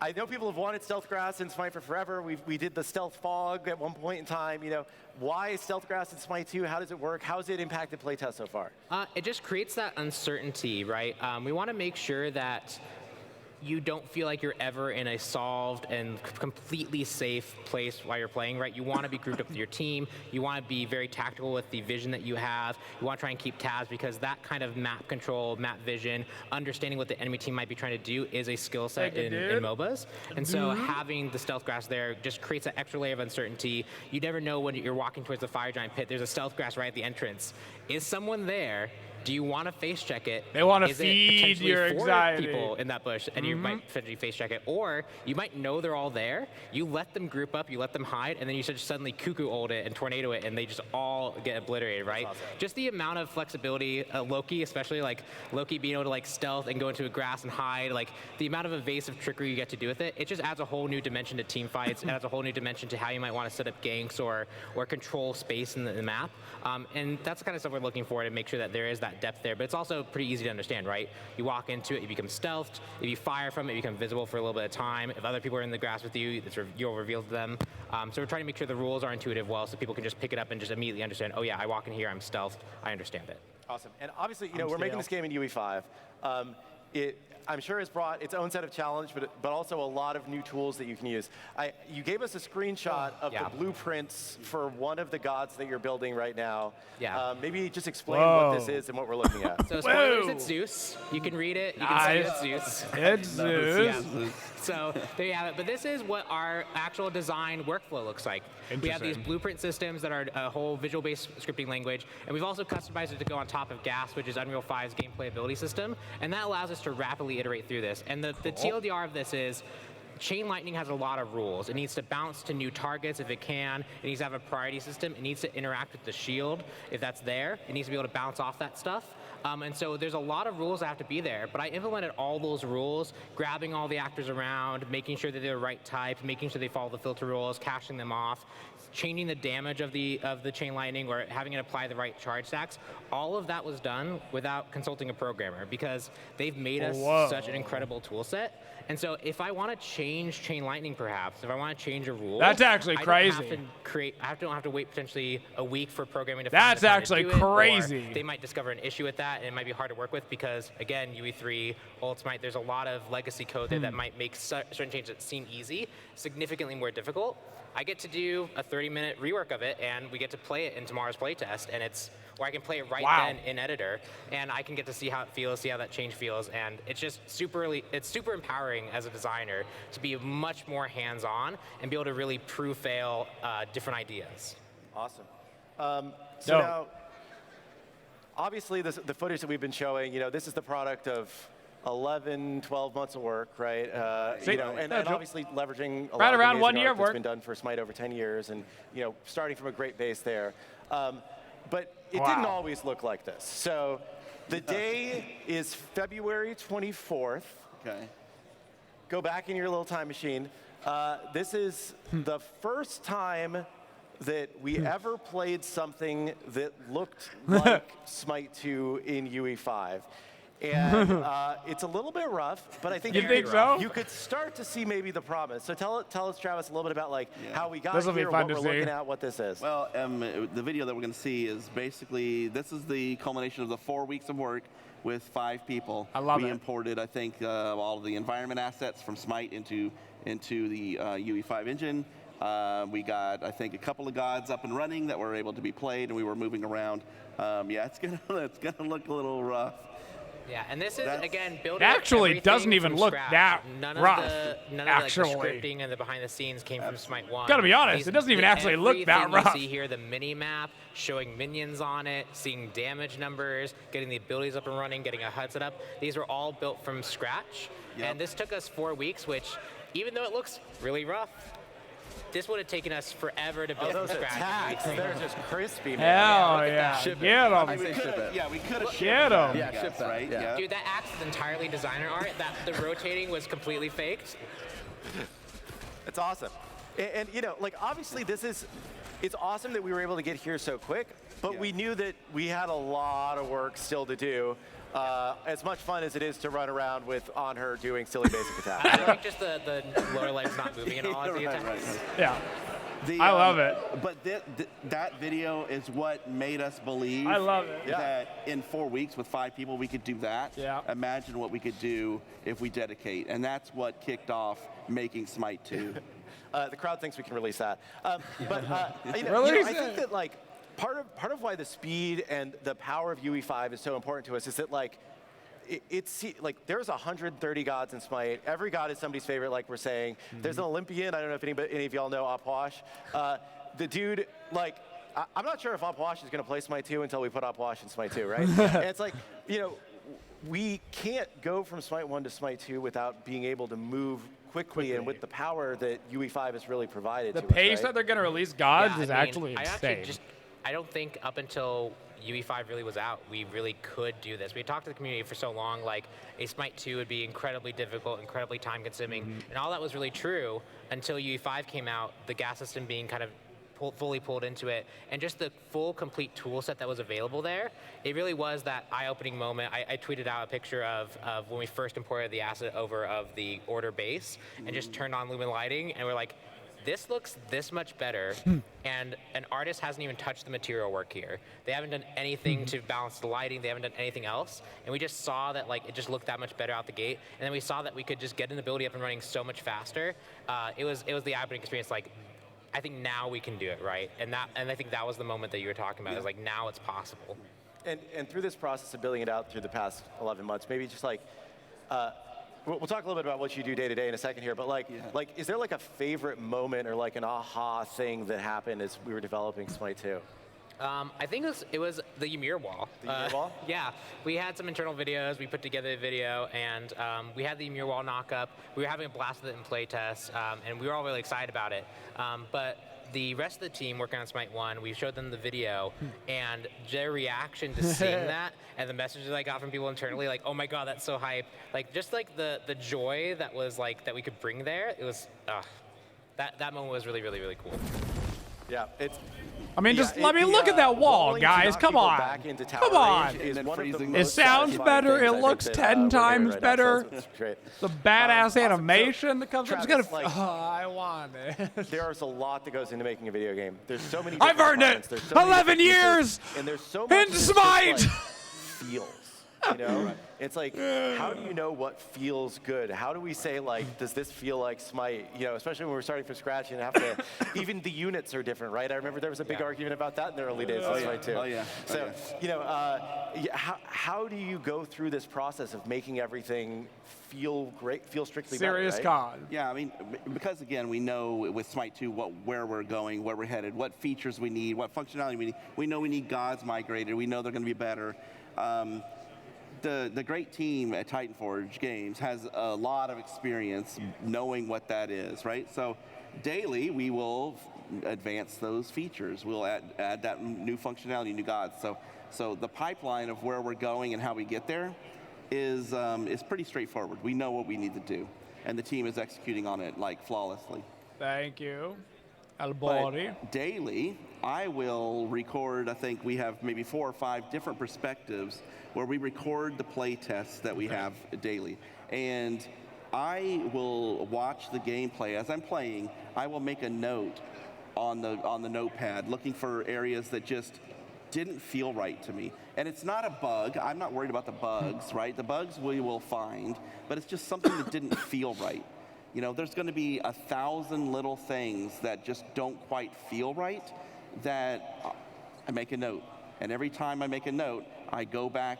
S2: I know people have wanted stealth grass in Smite for forever. We did the stealth fog at one point in time. Why stealth grass in Smite 2? How does it work? How has it impacted playtest so far?
S4: It just creates that uncertainty, right? We want to make sure that you don't feel like you're ever in a solved and completely safe place while you're playing, right? You want to be grouped up with your team. You want to be very tactical with the vision that you have. You want to try and keep tabs because that kind of map control, map vision, understanding what the enemy team might be trying to do is a skill set in MOBAs. And so having the stealth grass there just creates an extra layer of uncertainty. You never know when you're walking towards the fire giant pit. There's a stealth grass right at the entrance. Is someone there? Do you want to face check it?
S1: They want to
S4: Is it
S1: feed
S4: potentially
S1: your
S4: four
S1: anxiety.
S4: people in that bush, and you might potentially face check it, or you might know they're all there. You let them group up, you let them hide, and then you just suddenly cuckoo ult it and tornado it, and they just all get obliterated, right?
S2: Awesome.
S4: Just the amount of flexibility, Loki, especially like Loki being able to like stealth and go into a grass and hide, like the amount of evasive trickery you get to do with it just adds a whole new dimension to team fights. It adds a whole new dimension to how you might want to set up ganks or control space in the map, and that's the kind of stuff we're looking for to make sure that there is that depth there. But it's also pretty easy to understand, right? You walk into it, you become stealthed. If you fire from it, you become visible for a little bit of time. If other people are in the grass with you, you'll reveal to them. So we're trying to make sure the rules are intuitive well, so people can just pick it up and just immediately understand, oh yeah, I walk in here, I'm stealthed, I understand it.
S2: Awesome. And obviously, we're making this game in UE5. I'm sure it's brought its own set of challenge, but also a lot of new tools that you can use. You gave us a screenshot of the blueprints for one of the gods that you're building right now.
S4: Yeah.
S2: Maybe just explain what this is and what we're looking at.
S4: So spoilers, it's Zeus. You can read it, you can see it's Zeus.
S1: It's Zeus.
S4: Yeah. So there you have it. But this is what our actual design workflow looks like. We have these blueprint systems that are a whole visual-based scripting language, and we've also customized it to go on top of GAS, which is Unreal 5's gameplay ability system, and that allows us to rapidly iterate through this. And the TLDR of this is Chain Lightning has a lot of rules. It needs to bounce to new targets if it can. It needs to have a priority system. It needs to interact with the shield if that's there. It needs to be able to bounce off that stuff. And so there's a lot of rules that have to be there, but I implemented all those rules, grabbing all the actors around, making sure that they're the right type, making sure they follow the filter rules, caching them off, changing the damage of the Chain Lightning or having it apply the right charge stacks. All of that was done without consulting a programmer because they've made us such an incredible tool set. And so if I want to change Chain Lightning, perhaps, if I want to change a rule,
S1: that's actually crazy.
S4: I don't have to wait potentially a week for programming to
S1: That's
S4: find
S1: actually
S4: to do it,
S1: crazy.
S4: or they might discover an issue with that, and it might be hard to work with because, again, UE3, old Smite, there's a lot of legacy code there that might make certain changes that seem easy significantly more difficult. I get to do a 30-minute rework of it, and we get to play it in tomorrow's playtest, and or I can play it right then in editor, and I can get to see how it feels, see how that change feels, and it's just super empowering as a designer to be much more hands-on and be able to really prove-fail different ideas.
S2: Awesome. So now, obviously, the footage that we've been showing, this is the product of 11, 12 months of work, right? And obviously leveraging a lot of
S1: around 1
S2: amazing
S1: year
S2: art
S1: of
S2: that's
S1: work.
S2: been done for Smite over 10 years, and starting from a great base there. But it didn't always look like this. So the day is February 24th.
S3: Okay.
S2: Go back in your little time machine. This is the first time that we ever played something that looked like Smite 2 in UE5. And it's a little bit rough, but I think you could start to see maybe the promise. So tell us, Travis, a little bit about how we got here, what we're looking at, what this is.
S3: Well, the video that we're going to see is basically, this is the culmination of the 4 weeks of work with 5 people.
S1: I love it.
S3: We imported, I think, all of the environment assets from Smite into the UE5 engine. We got, I think, a couple of gods up and running that were able to be played, and we were moving around. It's gonna look a little rough.
S4: Yeah, and this is, again, building
S1: It actually
S4: everything
S1: doesn't even
S4: from
S1: look
S4: scratch.
S1: that rough,
S4: None
S1: actually.
S4: of the scripting and the behind the scenes came from Smite 1.
S1: Gotta be honest, it doesn't even actually look that rough.
S4: You see here the mini map showing minions on it, seeing damage numbers, getting the abilities up and running, getting a HUD set up. These were all built from scratch, and this took us 4 weeks, which, even though it looks really rough, this would have taken us forever to build from
S2: Those
S4: scratch.
S2: attacks, they're just crispy, man.
S1: Hell yeah.
S5: Ship it.
S1: Get
S5: I
S1: them.
S5: say ship it.
S3: Yeah, we could have shipped
S1: Get them.
S5: Yeah, ship that.
S3: right?
S5: Yeah.
S4: Dude, that axe is entirely designer art. The rotating was completely faked.
S2: It's awesome. And obviously it's awesome that we were able to get here so quick, but we knew that we had a lot of work still to do. as much fun as it is to run around with on her doing silly basic attacks.
S4: I think just the lower leg's not moving at all as the attack.
S1: Yeah. I love it.
S3: But that video is what made us believe
S1: I love it.
S3: that in 4 weeks with 5 people we could do that.
S1: Yeah.
S3: Imagine what we could do if we dedicate. And that's what kicked off making Smite 2.
S2: The crowd thinks we can release that. But I think that like part of why the speed and the power of UE5 is so important to us is that like it's like there's 130 gods in Smite. Every god is somebody's favorite, like we're saying. There's an Olympian. I don't know if any of y'all know Opwash. The dude, like, I'm not sure if Opwash is going to play Smite 2 until we put Opwash in Smite 2, right? And it's like, we can't go from Smite 1 to Smite 2 without being able to move quickly and with the power that UE5 has really provided
S1: The
S2: to
S1: pace
S2: us,
S1: that
S2: right?
S1: they're going to release gods is
S4: I mean,
S1: actually
S4: I
S1: insane.
S4: I don't think up until UE5 really was out, we really could do this. We had talked to the community for so long, like a Smite 2 would be incredibly difficult, incredibly time-consuming, and all that was really true until UE5 came out, the gas system being kind of fully pulled into it, and just the full, complete tool set that was available there. It really was that eye-opening moment. I tweeted out a picture of when we first imported the asset over of the order base and just turned on lumen lighting, and we're like, this looks this much better, and an artist hasn't even touched the material work here. They haven't done anything to balance the lighting. They haven't done anything else, and we just saw that like it just looked that much better out the gate. And then we saw that we could just get an ability up and running so much faster. It was the eye-opening experience. Like, I think now we can do it, right? And I think that was the moment that you were talking about. It was like now it's possible.
S2: And through this process of building it out through the past 11 months, maybe just like. We'll talk a little bit about what you do day to day in a second here, but like, is there like a favorite moment or like an aha thing that happened as we were developing Smite 2?
S4: I think it was the Ymir wall.
S2: The Ymir wall?
S4: Yeah, we had some internal videos. We put together a video, and we had the Ymir wall knock up. We were having a blast with it in playtest, and we were all really excited about it. But the rest of the team working on Smite 1, we showed them the video, and their reaction to seeing that and the messages I got from people internally, like, oh my god, that's so hype. Like, just like the joy that was like, that we could bring there, it was, that moment was really, really, really cool.
S2: Yeah, it's.
S1: I mean, just let me look at that wall, guys. Come on. Come on. It sounds better. It looks 10 times better. The badass animation that comes up. It's gonna. I want it.
S2: There's a lot that goes into making a video game. There's so many.
S1: I've earned it. 11 years.
S2: And there's so much.
S1: In Smite.
S2: Feels. It's like, how do you know what feels good? How do we say, like, does this feel like Smite? Especially when we're starting from scratch and have to, even the units are different, right? I remember there was a big argument about that in the early days of Smite 2.
S3: Oh, yeah.
S2: So, how do you go through this process of making everything feel great, feel strictly
S1: Serious
S2: better, right?
S1: God.
S3: Yeah, I mean, because again, we know with Smite 2 where we're going, where we're headed, what features we need, what functionality we need. We know we need gods migrated. We know they're going to be better. The great team at Titanforge Games has a lot of experience knowing what that is, right? So daily, we will advance those features. We'll add that new functionality, new gods. So the pipeline of where we're going and how we get there is pretty straightforward. We know what we need to do, and the team is executing on it like flawlessly.
S1: Thank you. Albori.
S3: But daily, I will record, I think we have maybe 4 or 5 different perspectives where we record the play tests that we have daily. And I will watch the gameplay. As I'm playing, I will make a note on the notepad looking for areas that just didn't feel right to me. And it's not a bug. I'm not worried about the bugs, right? The bugs we will find, but it's just something that didn't feel right. There's going to be 1,000 little things that just don't quite feel right that I make a note. And every time I make a note, I go back,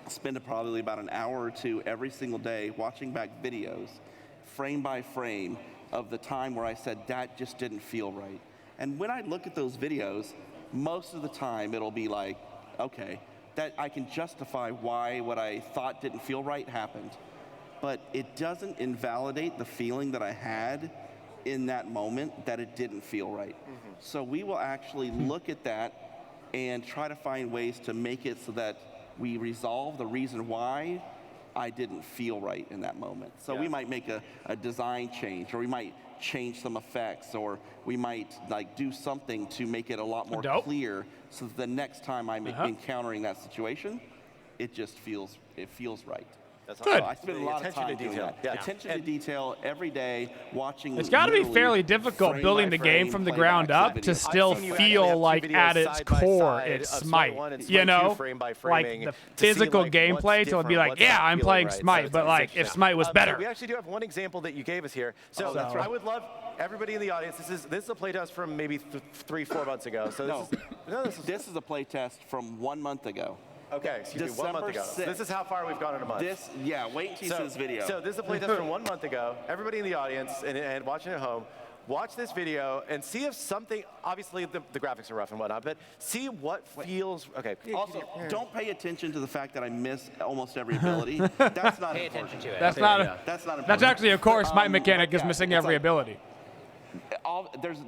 S3: spend probably about an hour or 2 every single day watching back videos, frame by frame, of the time where I said, that just didn't feel right. And when I look at those videos, most of the time it'll be like, okay, that I can justify why what I thought didn't feel right happened. But it doesn't invalidate the feeling that I had in that moment that it didn't feel right. So we will actually look at that and try to find ways to make it so that we resolve the reason why I didn't feel right in that moment. So we might make a design change, or we might change some effects, or we might do something to make it a lot more clear so that the next time I'm encountering that situation, it just feels right.
S2: That's
S1: Good.
S3: So I spend a lot of time doing that.
S2: Yeah.
S3: Attention to detail every day, watching.
S1: It's got to be
S3: literally
S1: fairly difficult
S3: frame
S1: building
S3: by
S1: the game
S3: frame,
S1: from the
S3: play
S1: ground
S3: back
S1: up
S3: the
S1: to
S3: video.
S1: still
S2: I've seen you actually have
S1: feel
S2: two
S1: like
S2: videos
S1: at its
S2: side by
S1: core
S2: side
S1: it's
S2: of
S1: Smite.
S2: 1 and
S1: You
S2: Smite 2
S1: know,
S2: frame by
S1: like
S2: framing
S1: the
S2: to see,
S1: physical
S2: like,
S1: gameplay
S2: what's
S1: to be
S2: different,
S1: like,
S2: what's
S1: yeah,
S2: not
S1: I'm
S2: feeling
S1: playing
S2: right.
S1: Smite,
S2: So
S1: but
S2: it's
S1: like if
S2: interesting.
S1: Smite was
S2: So
S1: better.
S2: we actually do have one example that you gave us here. So
S1: that's right.
S2: I would love everybody in the audience. This is a playtest from maybe 3-4 months ago. So
S3: This is a play test from 1 month ago.
S2: Okay, excuse me, 1 month ago.
S3: December 6th.
S2: This is how far we've gone in a month.
S3: Wait until you see this video.
S2: So this is a playtest from 1 month ago. Everybody in the audience and watching at home, watch this video and see if something, obviously the graphics are rough and whatnot, but see what feels, okay.
S3: Also, don't pay attention to the fact that I miss almost every ability. That's not
S4: Pay
S3: important.
S4: attention to it.
S1: That's not.
S3: That's not important.
S1: That's actually a core Smite mechanic
S3: but
S1: is
S3: yeah,
S1: missing
S3: it's
S1: every
S3: like-
S1: ability.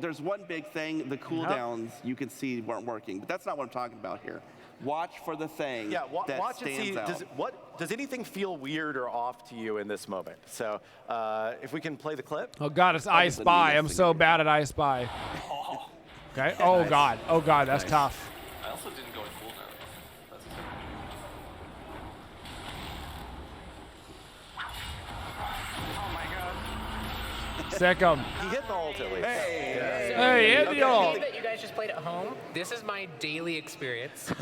S3: There's one big thing. The cooldowns you can see weren't working, but that's not what I'm talking about here. Watch for the thing
S2: Yeah,
S3: that
S2: watch and
S3: stands
S2: see,
S3: out.
S2: does anything feel weird or off to you in this moment? So if we can play the clip.
S1: Oh God, it's I
S3: is the
S1: Spy.
S3: neatest
S1: I'm
S3: thing
S1: so
S3: ever.
S1: bad at I Spy. Okay. Oh God. Oh God, that's tough.
S6: I also didn't go in full now. That's
S1: Sick 'em.
S2: He hit the ult at least.
S1: Hey, hit the ult.
S4: that you guys just played at home. This is my daily experience.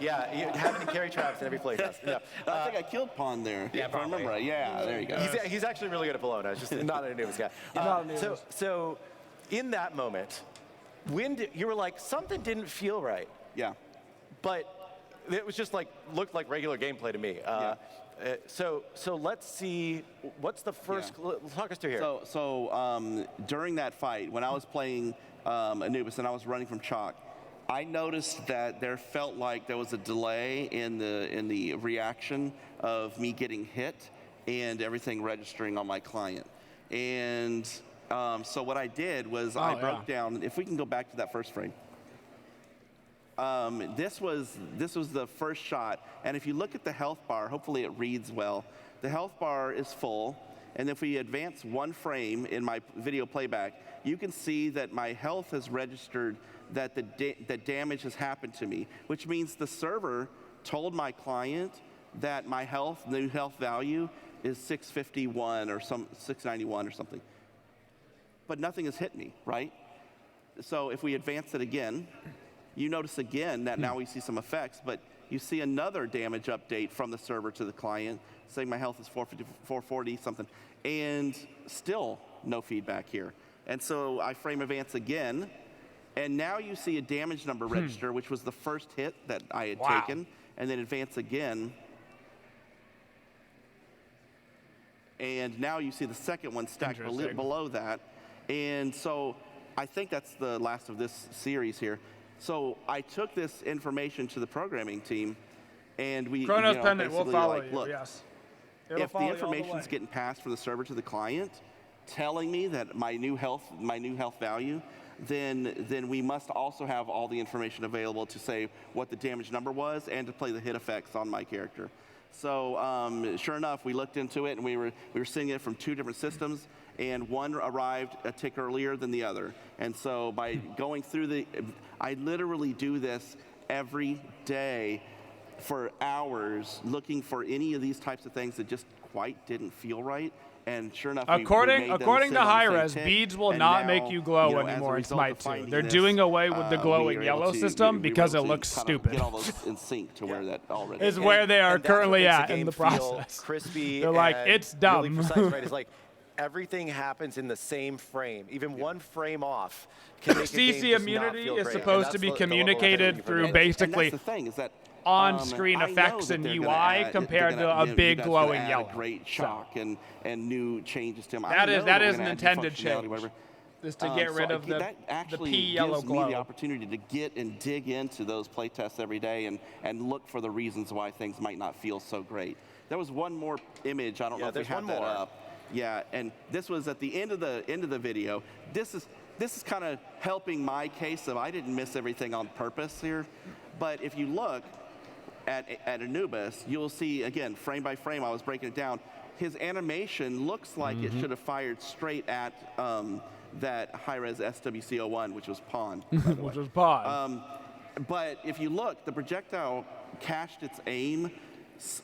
S2: Yeah, you have any carry traps in every playtest. Yeah.
S3: I think I killed Pawn there.
S4: Yeah,
S3: if I remember
S4: probably.
S3: right. Yeah, there you go.
S2: He's actually really good at Bologna. It's just not an Anubis guy. So in that moment, when you were like, something didn't feel right,
S3: Yeah.
S2: but it was just like, looked like regular gameplay to me. So let's see, what's the first, talk us through here.
S3: So during that fight, when I was playing Anubis and I was running from Chalk, I noticed that there felt like there was a delay in the reaction of me getting hit and everything registering on my client. And so what I did was I broke down, if we can go back to that first frame. This was the first shot, and if you look at the health bar, hopefully it reads well. The health bar is full, and if we advance 1 frame in my video playback, you can see that my health has registered that that damage has happened to me, which means the server told my client that my new health value is 651 or 691 or something. But nothing has hit me, right? So if we advance it again, you notice again that now we see some effects, but you see another damage update from the server to the client saying my health is 450, 440 something, and still no feedback here. And so I frame advance again, and now you see a damage number register, which was the first hit that I had taken, and then advance again. And now you see the second one stacked below that. And so I think that's the last of this series here. So I took this information to the programming team, and we
S1: Chronos Pendant will
S3: basically
S1: follow
S3: like,
S1: you.
S3: look,
S1: Yes.
S3: if the information's getting passed from the server to the client, telling me that my new health value, then we must also have all the information available to say what the damage number was and to play the hit effects on my character. So sure enough, we looked into it, and we were seeing it from 2 different systems, and one arrived a tick earlier than the other. And so by going through I literally do this every day for hours, looking for any of these types of things that just quite didn't feel right. And sure enough,
S1: according to
S3: sit on the same
S1: Hi-Rez,
S3: tick,
S1: beads will
S3: and
S1: not
S3: now,
S1: make you glow
S3: as a
S1: anymore in
S3: result
S1: Smite
S3: of
S1: 2.
S3: finding
S1: They're
S3: this,
S1: doing away with the
S3: we
S1: glowing
S3: were
S1: yellow
S3: able to-
S1: system
S3: we were
S1: because it
S3: able to
S1: looks
S3: kind of
S1: stupid.
S3: Get all those in sync to where that already
S1: Is where they are
S2: And that's what
S1: currently
S2: makes
S1: at
S2: the
S1: in
S2: game
S1: the
S2: feel
S1: process.
S2: crispy.
S1: They're like,
S2: and
S1: it's dumb.
S2: Really precise, right? It's like everything happens in the same frame. Even 1 frame off can make a game
S1: CC
S2: just not
S1: immunity
S2: feel
S1: is
S2: great. And
S1: supposed
S2: that's
S1: to be
S2: the level of
S1: communicated
S2: attention you
S1: through
S2: put in.
S1: basically
S3: And that's the thing is that
S1: on-screen
S3: I know
S1: effects
S3: that
S1: and
S3: they're
S1: UI
S3: gonna add-
S1: compared
S3: they're
S1: to
S3: gonna,
S1: a
S3: you
S1: big
S3: guys are
S1: glowing
S3: gonna add
S1: yellow.
S3: A great shock and new changes to them.
S1: That
S3: I
S1: is-
S3: know
S1: that
S3: we're
S1: is
S3: gonna
S1: an
S3: add new
S1: intended
S3: functionality,
S1: change.
S3: whatever.
S1: Is to get rid of the
S3: that actually
S1: P yellow
S3: gives me the
S1: glow.
S3: opportunity to get and dig into those play tests every day and look for the reasons why things might not feel so great. There was one more image. I don't know if we
S2: there's
S3: have
S2: one
S3: that
S2: more.
S3: up. Yeah, and this was at the end of the video. This is kind of helping my case of I didn't miss everything on purpose here, but if you look at Anubis, you'll see again frame by frame. I was breaking it down. His animation looks like it should have fired straight at that Hi-Rez SWC01, which was Pawn.
S1: Which was Pod.
S3: But if you look, the projectile cached its aim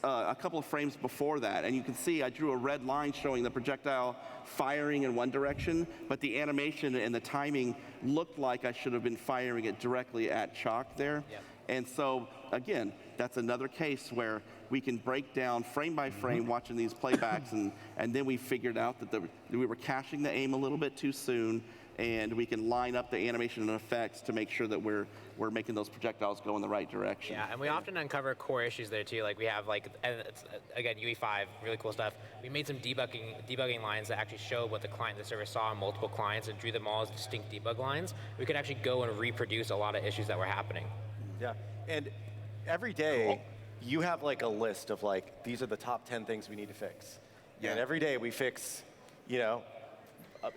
S3: a couple of frames before that, and you can see I drew a red line showing the projectile firing in one direction, but the animation and the timing looked like I should have been firing it directly at Chalk there. Yep. And so, again, that's another case where we can break down frame by frame watching these playbacks, and then we figured out that we were caching the aim a little bit too soon, and we can line up the animation and effects to make sure that we're making those projectiles go in the right direction.
S4: Yeah, and we often uncover core issues there too. Like we have and it's, again, UE5, really cool stuff. We made some debugging lines that actually showed what the client and the server saw on multiple clients and drew them all as distinct debug lines. We could actually go and reproduce a lot of issues that were happening.
S2: Yeah, and every day you have like a list of like, these are the top 10 things we need to fix. Yeah. And every day we fix,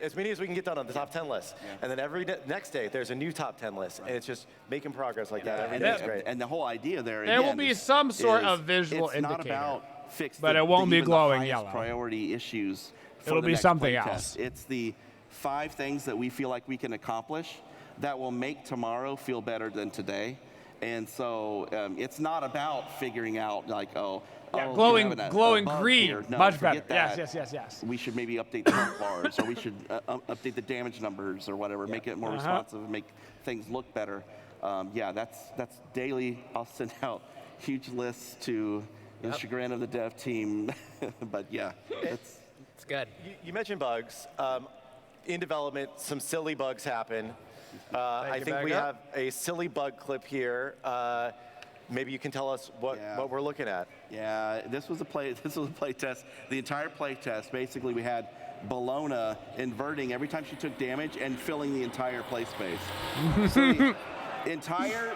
S2: as many as we can get done on the top 10 list. Yeah. And then next day, there's a new top 10 list. Right. And it's just making progress like that every day. It's great.
S3: And the whole idea there
S1: will be some sort of visual indicator.
S3: It's not about fixing
S1: but it won't be glowing yellow.
S3: Priority issues for
S1: It'll
S3: the
S1: be
S3: next
S1: something
S3: playtest.
S1: else.
S3: It's the 5 things that we feel like we can accomplish that will make tomorrow feel better than today. And so it's not about figuring out like, glowing green, here. No,
S1: much better.
S3: That.
S1: Yes.
S3: We should maybe update the health bars, or we should update the damage numbers, or whatever. Make it more responsive, make things look better. That's daily. I'll send out huge lists to the chagrin of the dev team, but yeah, it's
S4: good.
S2: You mentioned bugs. In development, some silly bugs happen. I think we have a silly bug clip here. Maybe you can tell us what we're looking at.
S3: Yeah, this was a play test. The entire play test, basically we had Bologna inverting every time she took damage and filling the entire play space. So the entire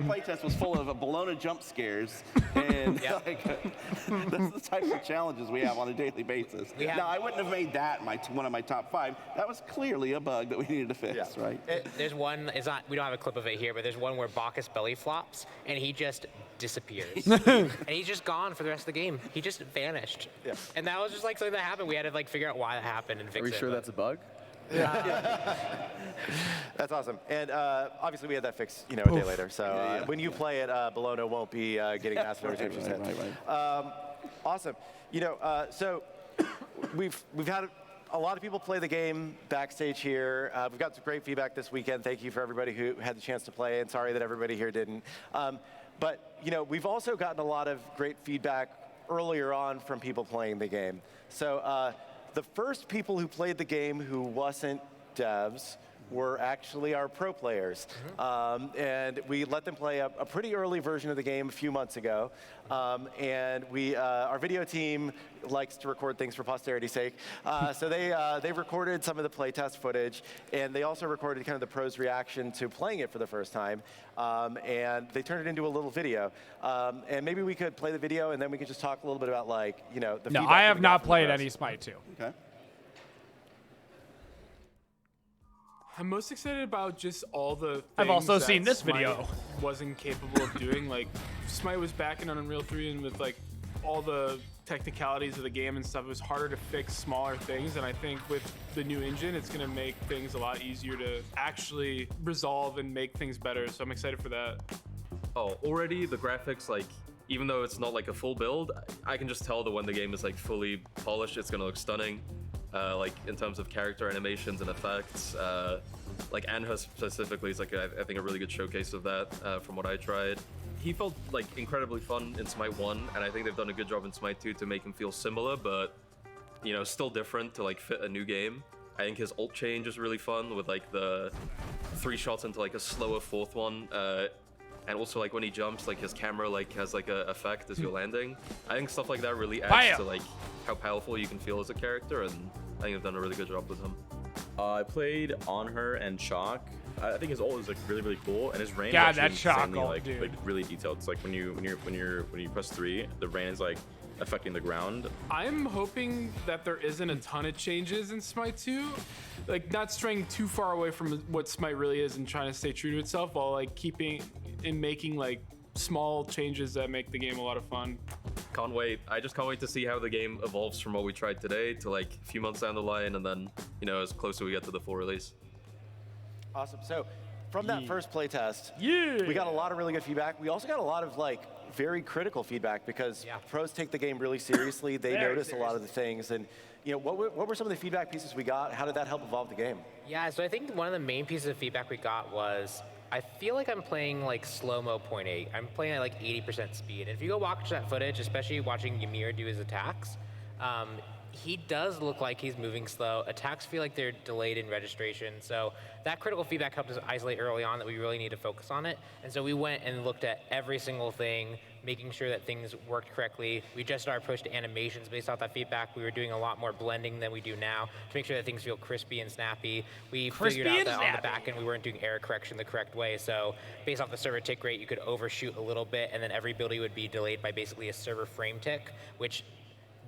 S3: playtest was full of Bologna jump scares, and that's the types of challenges we have on a daily basis. Now, I wouldn't have made that one of my top 5. That was clearly a bug that we needed to fix, right?
S4: There's one. We don't have a clip of it here, but there's one where Bacchus belly flops, and he just disappears, and he's just gone for the rest of the game. He just vanished, and that was just like something that happened. We had to like figure out why that happened and fix it.
S5: Are we sure that's a bug?
S2: That's awesome. And obviously we had that fixed, a day later. So when you play it, Bologna won't be getting massive notifications.
S3: Right.
S2: Awesome. So we've had a lot of people play the game backstage here. We've got some great feedback this weekend. Thank you for everybody who had the chance to play, and sorry that everybody here didn't. But we've also gotten a lot of great feedback earlier on from people playing the game. So the first people who played the game who wasn't devs were actually our pro players. And we let them play a pretty early version of the game a few months ago. And our video team likes to record things for posterity's sake. So they recorded some of the playtest footage, and they also recorded kind of the pros' reaction to playing it for the first time. And they turned it into a little video. And maybe we could play the video, and then we could just talk a little bit about the feedback.
S1: No, I have not played any Smite 2.
S3: Okay.
S7: I'm most excited about just all the things
S1: I've also
S7: that
S1: seen this
S7: Smite
S1: video.
S7: wasn't capable of doing. Like, Smite was back in Unreal 3, and with like all the technicalities of the game and stuff, it was harder to fix smaller things. And I think with the new engine, it's going to make things a lot easier to actually resolve and make things better. So I'm excited for that.
S6: Oh, already the graphics, like, even though it's not like a full build, I can just tell that when the game is like fully polished, it's going to look stunning. Like in terms of character animations and effects, like Anha specifically is like I think a really good showcase of that from what I tried. He felt like incredibly fun in Smite 1, and I think they've done a good job in Smite 2 to make him feel similar, but still different to like fit a new game. I think his ult change is really fun with like the 3 shots into like a slower 4th one. And also like when he jumps, like his camera like has like a effect as you're landing. I think stuff like that really adds to like how powerful you can feel as a character, and I think they've done a really good job with him.
S8: I played on her and Chalk. I think his ult is like really cool, and his range
S1: that
S8: is
S1: Chalk
S8: insanely,
S1: ult,
S8: like
S1: dude.
S8: really detailed. It's like when you press 3, the rain is like affecting the ground.
S7: I'm hoping that there isn't a ton of changes in Smite 2. Like, not straying too far away from what Smite really is and trying to stay true to itself, while like keeping and making like small changes that make the game a lot of fun.
S6: Can't wait. I just can't wait to see how the game evolves from what we tried today to like a few months down the line, and then as close as we get to the full release.
S2: Awesome. So from that first playtest,
S1: Yeah.
S2: we got a lot of really good feedback. We also got a lot of like very critical feedback because pros take the game really seriously. They notice a lot of the things. And you know, what were some of the feedback pieces we got? How did that help evolve the game?
S4: Yeah, so I think one of the main pieces of feedback we got was, I feel like I'm playing like slow-mo 0.8. I'm playing at like 80% speed. And if you go watch that footage, especially watching Ymir do his attacks, he does look like he's moving slow. Attacks feel like they're delayed in registration. So that critical feedback helped us isolate early on that we really need to focus on it. And so we went and looked at every single thing, making sure that things worked correctly. We adjusted our approach to animations based off that feedback. We were doing a lot more blending than we do now to make sure that things feel crispy and snappy. We figured out that on the back end we weren't doing error correction the correct way. So based off the server tick rate, you could overshoot a little bit, and then every ability would be delayed by basically a server frame tick, which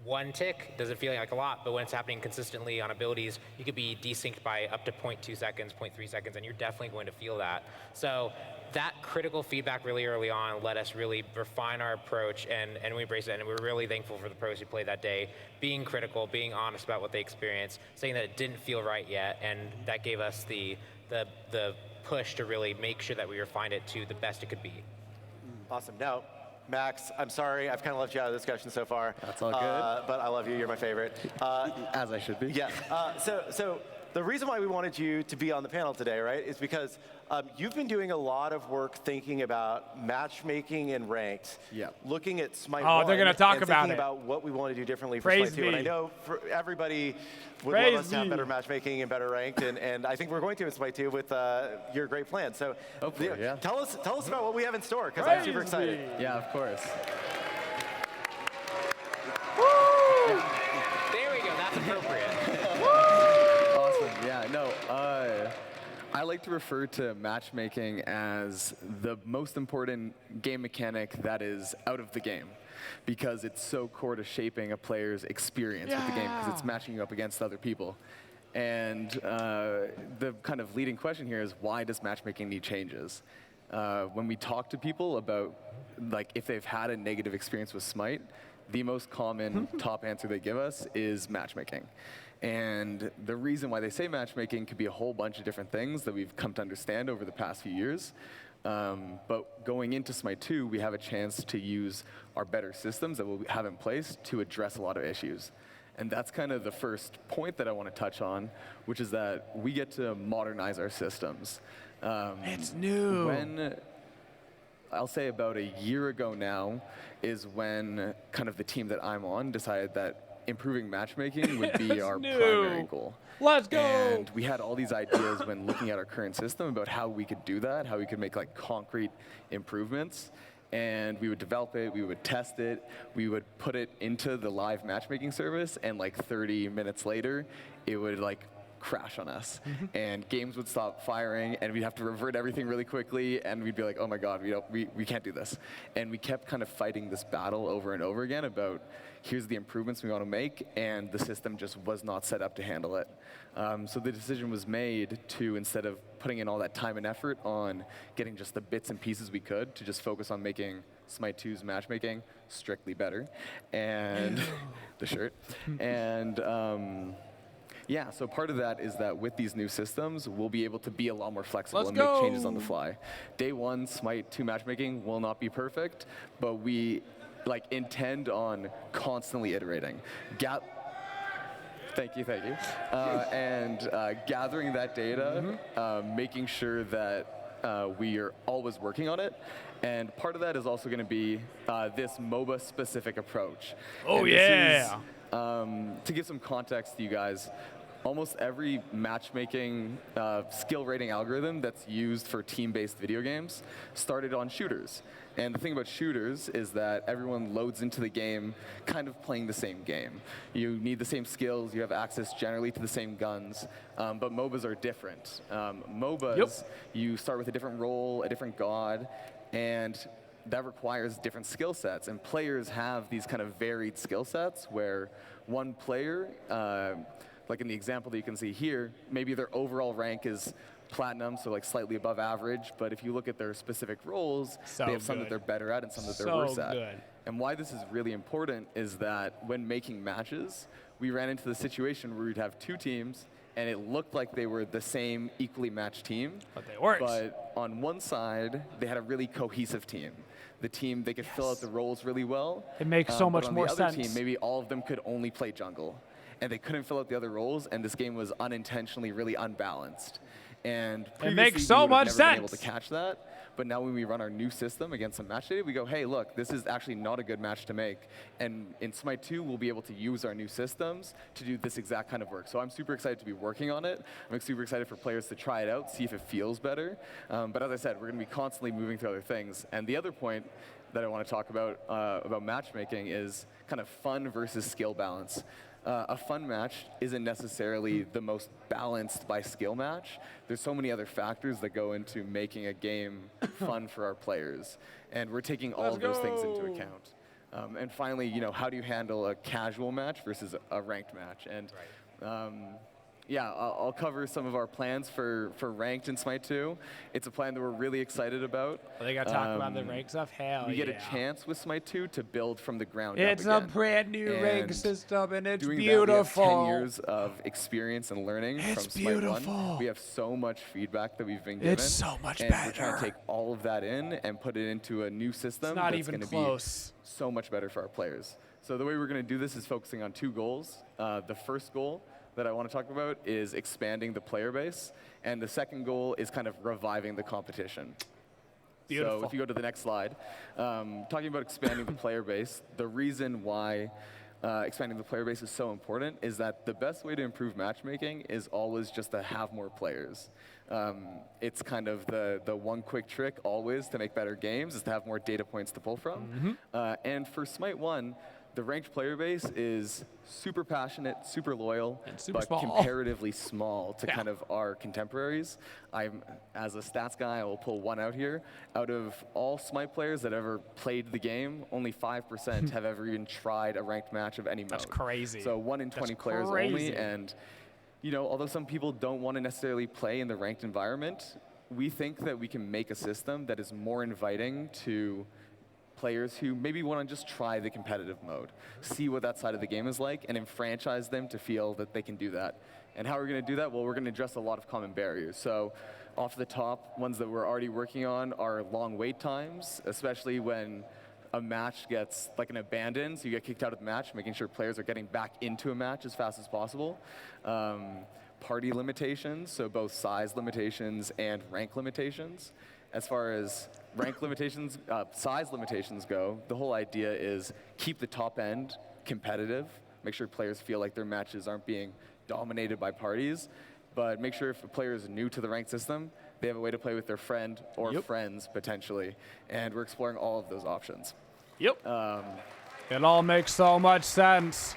S4: one tick doesn't feel like a lot, but when it's happening consistently on abilities, you could be desynced by up to 0.2 seconds, 0.3 seconds, and you're definitely going to feel that. So that critical feedback really early on let us really refine our approach, and we embrace it, and we're really thankful for the pros who played that day, being critical, being honest about what they experienced, saying that it didn't feel right yet, and that gave us the push to really make sure that we refined it to the best it could be.
S2: Awesome. Now, Max, I'm sorry, I've kind of left you out of the discussion so far.
S5: That's all good.
S2: But I love you, you're my favorite.
S5: As I should be.
S2: Yeah, so the reason why we wanted you to be on the panel today, right, is because you've been doing a lot of work thinking about matchmaking and ranked, looking at Smite 1,
S1: they're going to talk
S2: and
S1: about
S2: thinking
S1: it.
S2: about what we want to do differently for
S1: Praise
S2: Smite 2. And I know for everybody would love us to have better matchmaking and better ranked, and I think we're going to in Smite 2 with your great plan. So tell us about what we have in store, because I'm super excited.
S5: Yeah, of course.
S4: There we go, that's appropriate.
S5: Awesome, yeah, no, I like to refer to matchmaking as the most important game mechanic that is out of the game, because it's so core to shaping a player's experience with the game, because it's matching you up against other people. And the kind of leading question here is, why does matchmaking need changes? When we talk to people about like if they've had a negative experience with Smite, the most common top answer they give us is matchmaking. And the reason why they say matchmaking could be a whole bunch of different things that we've come to understand over the past few years. But going into Smite 2, we have a chance to use our better systems that we'll have in place to address a lot of issues. And that's kind of the first point that I want to touch on, which is that we get to modernize our systems.
S1: It's new.
S5: When, I'll say about a year ago now, is when kind of the team that I'm on decided that improving matchmaking would be our primary goal.
S1: Let's go!
S5: And we had all these ideas when looking at our current system about how we could do that, how we could make like concrete improvements. And we would develop it, we would test it, we would put it into the live matchmaking service, and like 30 minutes later, it would like crash on us. And games would stop firing, and we'd have to revert everything really quickly, and we'd be like, oh my god, we can't do this. And we kept kind of fighting this battle over and over again about, here's the improvements we want to make, and the system just was not set up to handle it. So the decision was made to, instead of putting in all that time and effort on getting just the bits and pieces we could, to just focus on making Smite 2's matchmaking strictly better, and the shirt. And yeah, so part of that is that with these new systems, we'll be able to be a lot more flexible and make changes on the fly. Day one, Smite 2 matchmaking will not be perfect, but we like intend on constantly iterating. Thank you. And gathering that data, making sure that we are always working on it. And part of that is also going to be this MOBA-specific approach.
S1: Oh,
S5: and
S1: yeah!
S5: To give some context to you guys, almost every matchmaking skill rating algorithm that's used for team-based video games started on shooters. And the thing about shooters is that everyone loads into the game kind of playing the same game. You need the same skills, you have access generally to the same guns, but MOBAs are different. MOBAs, you start with a different role, a different god, and that requires different skill sets. And players have these kind of varied skill sets where one player, like in the example that you can see here, maybe their overall rank is platinum, so like slightly above average, but if you look at their specific roles, they have some that they're better at and some that they're worse at. And why this is really important is that when making matches, we ran into the situation where we'd have two teams and it looked like they were the same equally matched team.
S1: But they weren't.
S5: But on one side, they had a really cohesive team. The team, they could fill out the roles really well.
S1: It makes so much more
S5: sense. On the other
S1: sense.
S5: team, maybe all of them could only play jungle, and they couldn't fill out the other roles, and this game was unintentionally really unbalanced. And
S1: it makes
S5: so
S1: much
S5: sense.
S1: sense.
S5: Been able to catch that. But now when we run our new system against some match data, we go, hey, look, this is actually not a good match to make. And in Smite 2, we'll be able to use our new systems to do this exact kind of work. So I'm super excited to be working on it. I'm super excited for players to try it out, see if it feels better. But as I said, we're going to be constantly moving through other things. And the other point that I want to talk about matchmaking is kind of fun versus skill balance. A fun match isn't necessarily the most balanced by skill match. There's so many other factors that go into making a game fun for our players. And we're taking all of those things into account. And finally, you know, how do you handle a casual match versus a ranked match? And yeah, I'll cover some of our plans for ranked in Smite 2. It's a plan that we're really excited about.
S1: Well, they got to talk about the rank stuff. Hell
S5: We get a chance with Smite 2 to build from the ground up
S1: It's a brand new rank system, and it's beautiful.
S5: That, we have 10 years of experience and learning from Smite 1. We have so much feedback that we've been given.
S1: It's so much
S5: and
S1: better.
S5: We're trying to take all of that in and put it into a new system.
S1: It's not
S5: that's
S1: even
S5: gonna
S1: close.
S5: Be so much better for our players. So the way we're going to do this is focusing on 2 goals. The first goal that I want to talk about is expanding the player base, and the second goal is kind of reviving the competition.
S1: Beautiful.
S5: So if you go to the next slide, talking about expanding the player base, the reason why expanding the player base is so important is that the best way to improve matchmaking is always just to have more players. It's kind of the one quick trick always to make better games is to have more data points to pull from. And for Smite 1, the ranked player base is super passionate, super loyal,
S1: super
S5: but
S1: small.
S5: comparatively small to kind of our contemporaries. As a stats guy, I will pull one out here. Out of all Smite players that ever played the game, only 5% have ever even tried a ranked match of any mode.
S1: That's crazy.
S5: So 1 in 20 players only. And you know, although some people don't want to necessarily play in the ranked environment, we think that we can make a system that is more inviting to players who maybe want to just try the competitive mode, see what that side of the game is like, and enfranchise them to feel that they can do that. And how we're going to do that? Well, we're going to address a lot of common barriers. So off the top, ones that we're already working on are long wait times, especially when a match gets like an abandoned, so you get kicked out of the match, making sure players are getting back into a match as fast as possible. Party limitations, so both size limitations and rank limitations. As far as rank limitations, size limitations go, the whole idea is keep the top end competitive, make sure players feel like their matches aren't being dominated by parties, but make sure if a player is new to the ranked system, they have a way to play with their friend or friends potentially, and we're exploring all of those options.
S1: It all makes so much sense.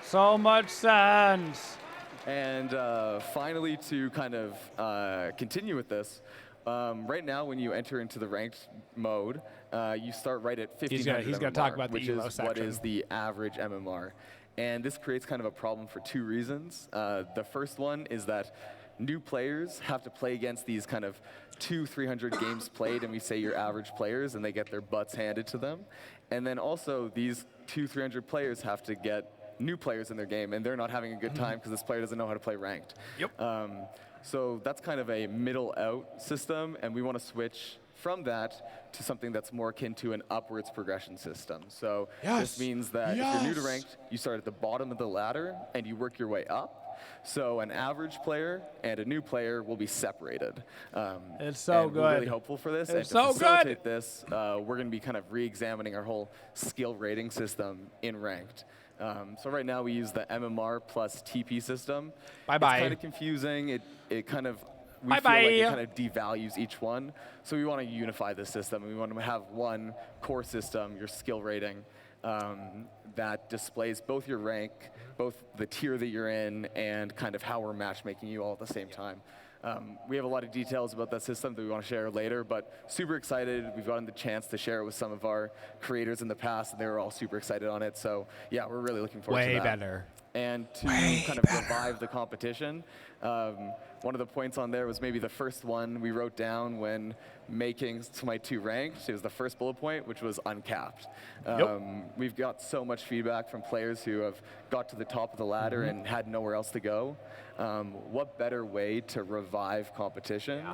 S1: So much sense.
S5: And finally, to kind of continue with this, right now, when you enter into the ranked mode, you start right at 1500
S1: He's going to
S5: MMR,
S1: talk about the
S5: which
S1: elo
S5: is
S1: section.
S5: what is the average MMR. And this creates kind of a problem for 2 reasons. The first one is that new players have to play against these kind of 200-300 games played, and we say your average players, and they get their butts handed to them. And then also, these 200-300 players have to get new players in their game, and they're not having a good time because this player doesn't know how to play ranked. So that's kind of a middle out system, and we want to switch from that to something that's more akin to an upwards progression system. So this means that if you're new to ranked, you start at the bottom of the ladder and you work your way up. So an average player and a new player will be separated.
S1: It's so
S5: and
S1: good.
S5: We're really hopeful for this.
S1: It's
S5: and to
S1: so
S5: facilitate this, we're going to be kind of re-examining our whole skill rating system in ranked. So right now we use the MMR plus TP system. It's kind of confusing. It kind of, we feel like it kind of devalues each one. So we want to unify this system. We want to have one core system, your skill rating, that displays both your rank, both the tier that you're in, and kind of how we're matchmaking you all at the same time. We have a lot of details about that system that we want to share later, but super excited. We've gotten the chance to share it with some of our creators in the past, and they were all super excited on it. So yeah, we're really looking forward to that.
S1: Way better.
S5: and to kind of revive the competition. One of the points on there was maybe the first one we wrote down when making Smite 2 ranked. It was the first bullet point, which was uncapped. We've got so much feedback from players who have got to the top of the ladder and had nowhere else to go. What better way to revive competition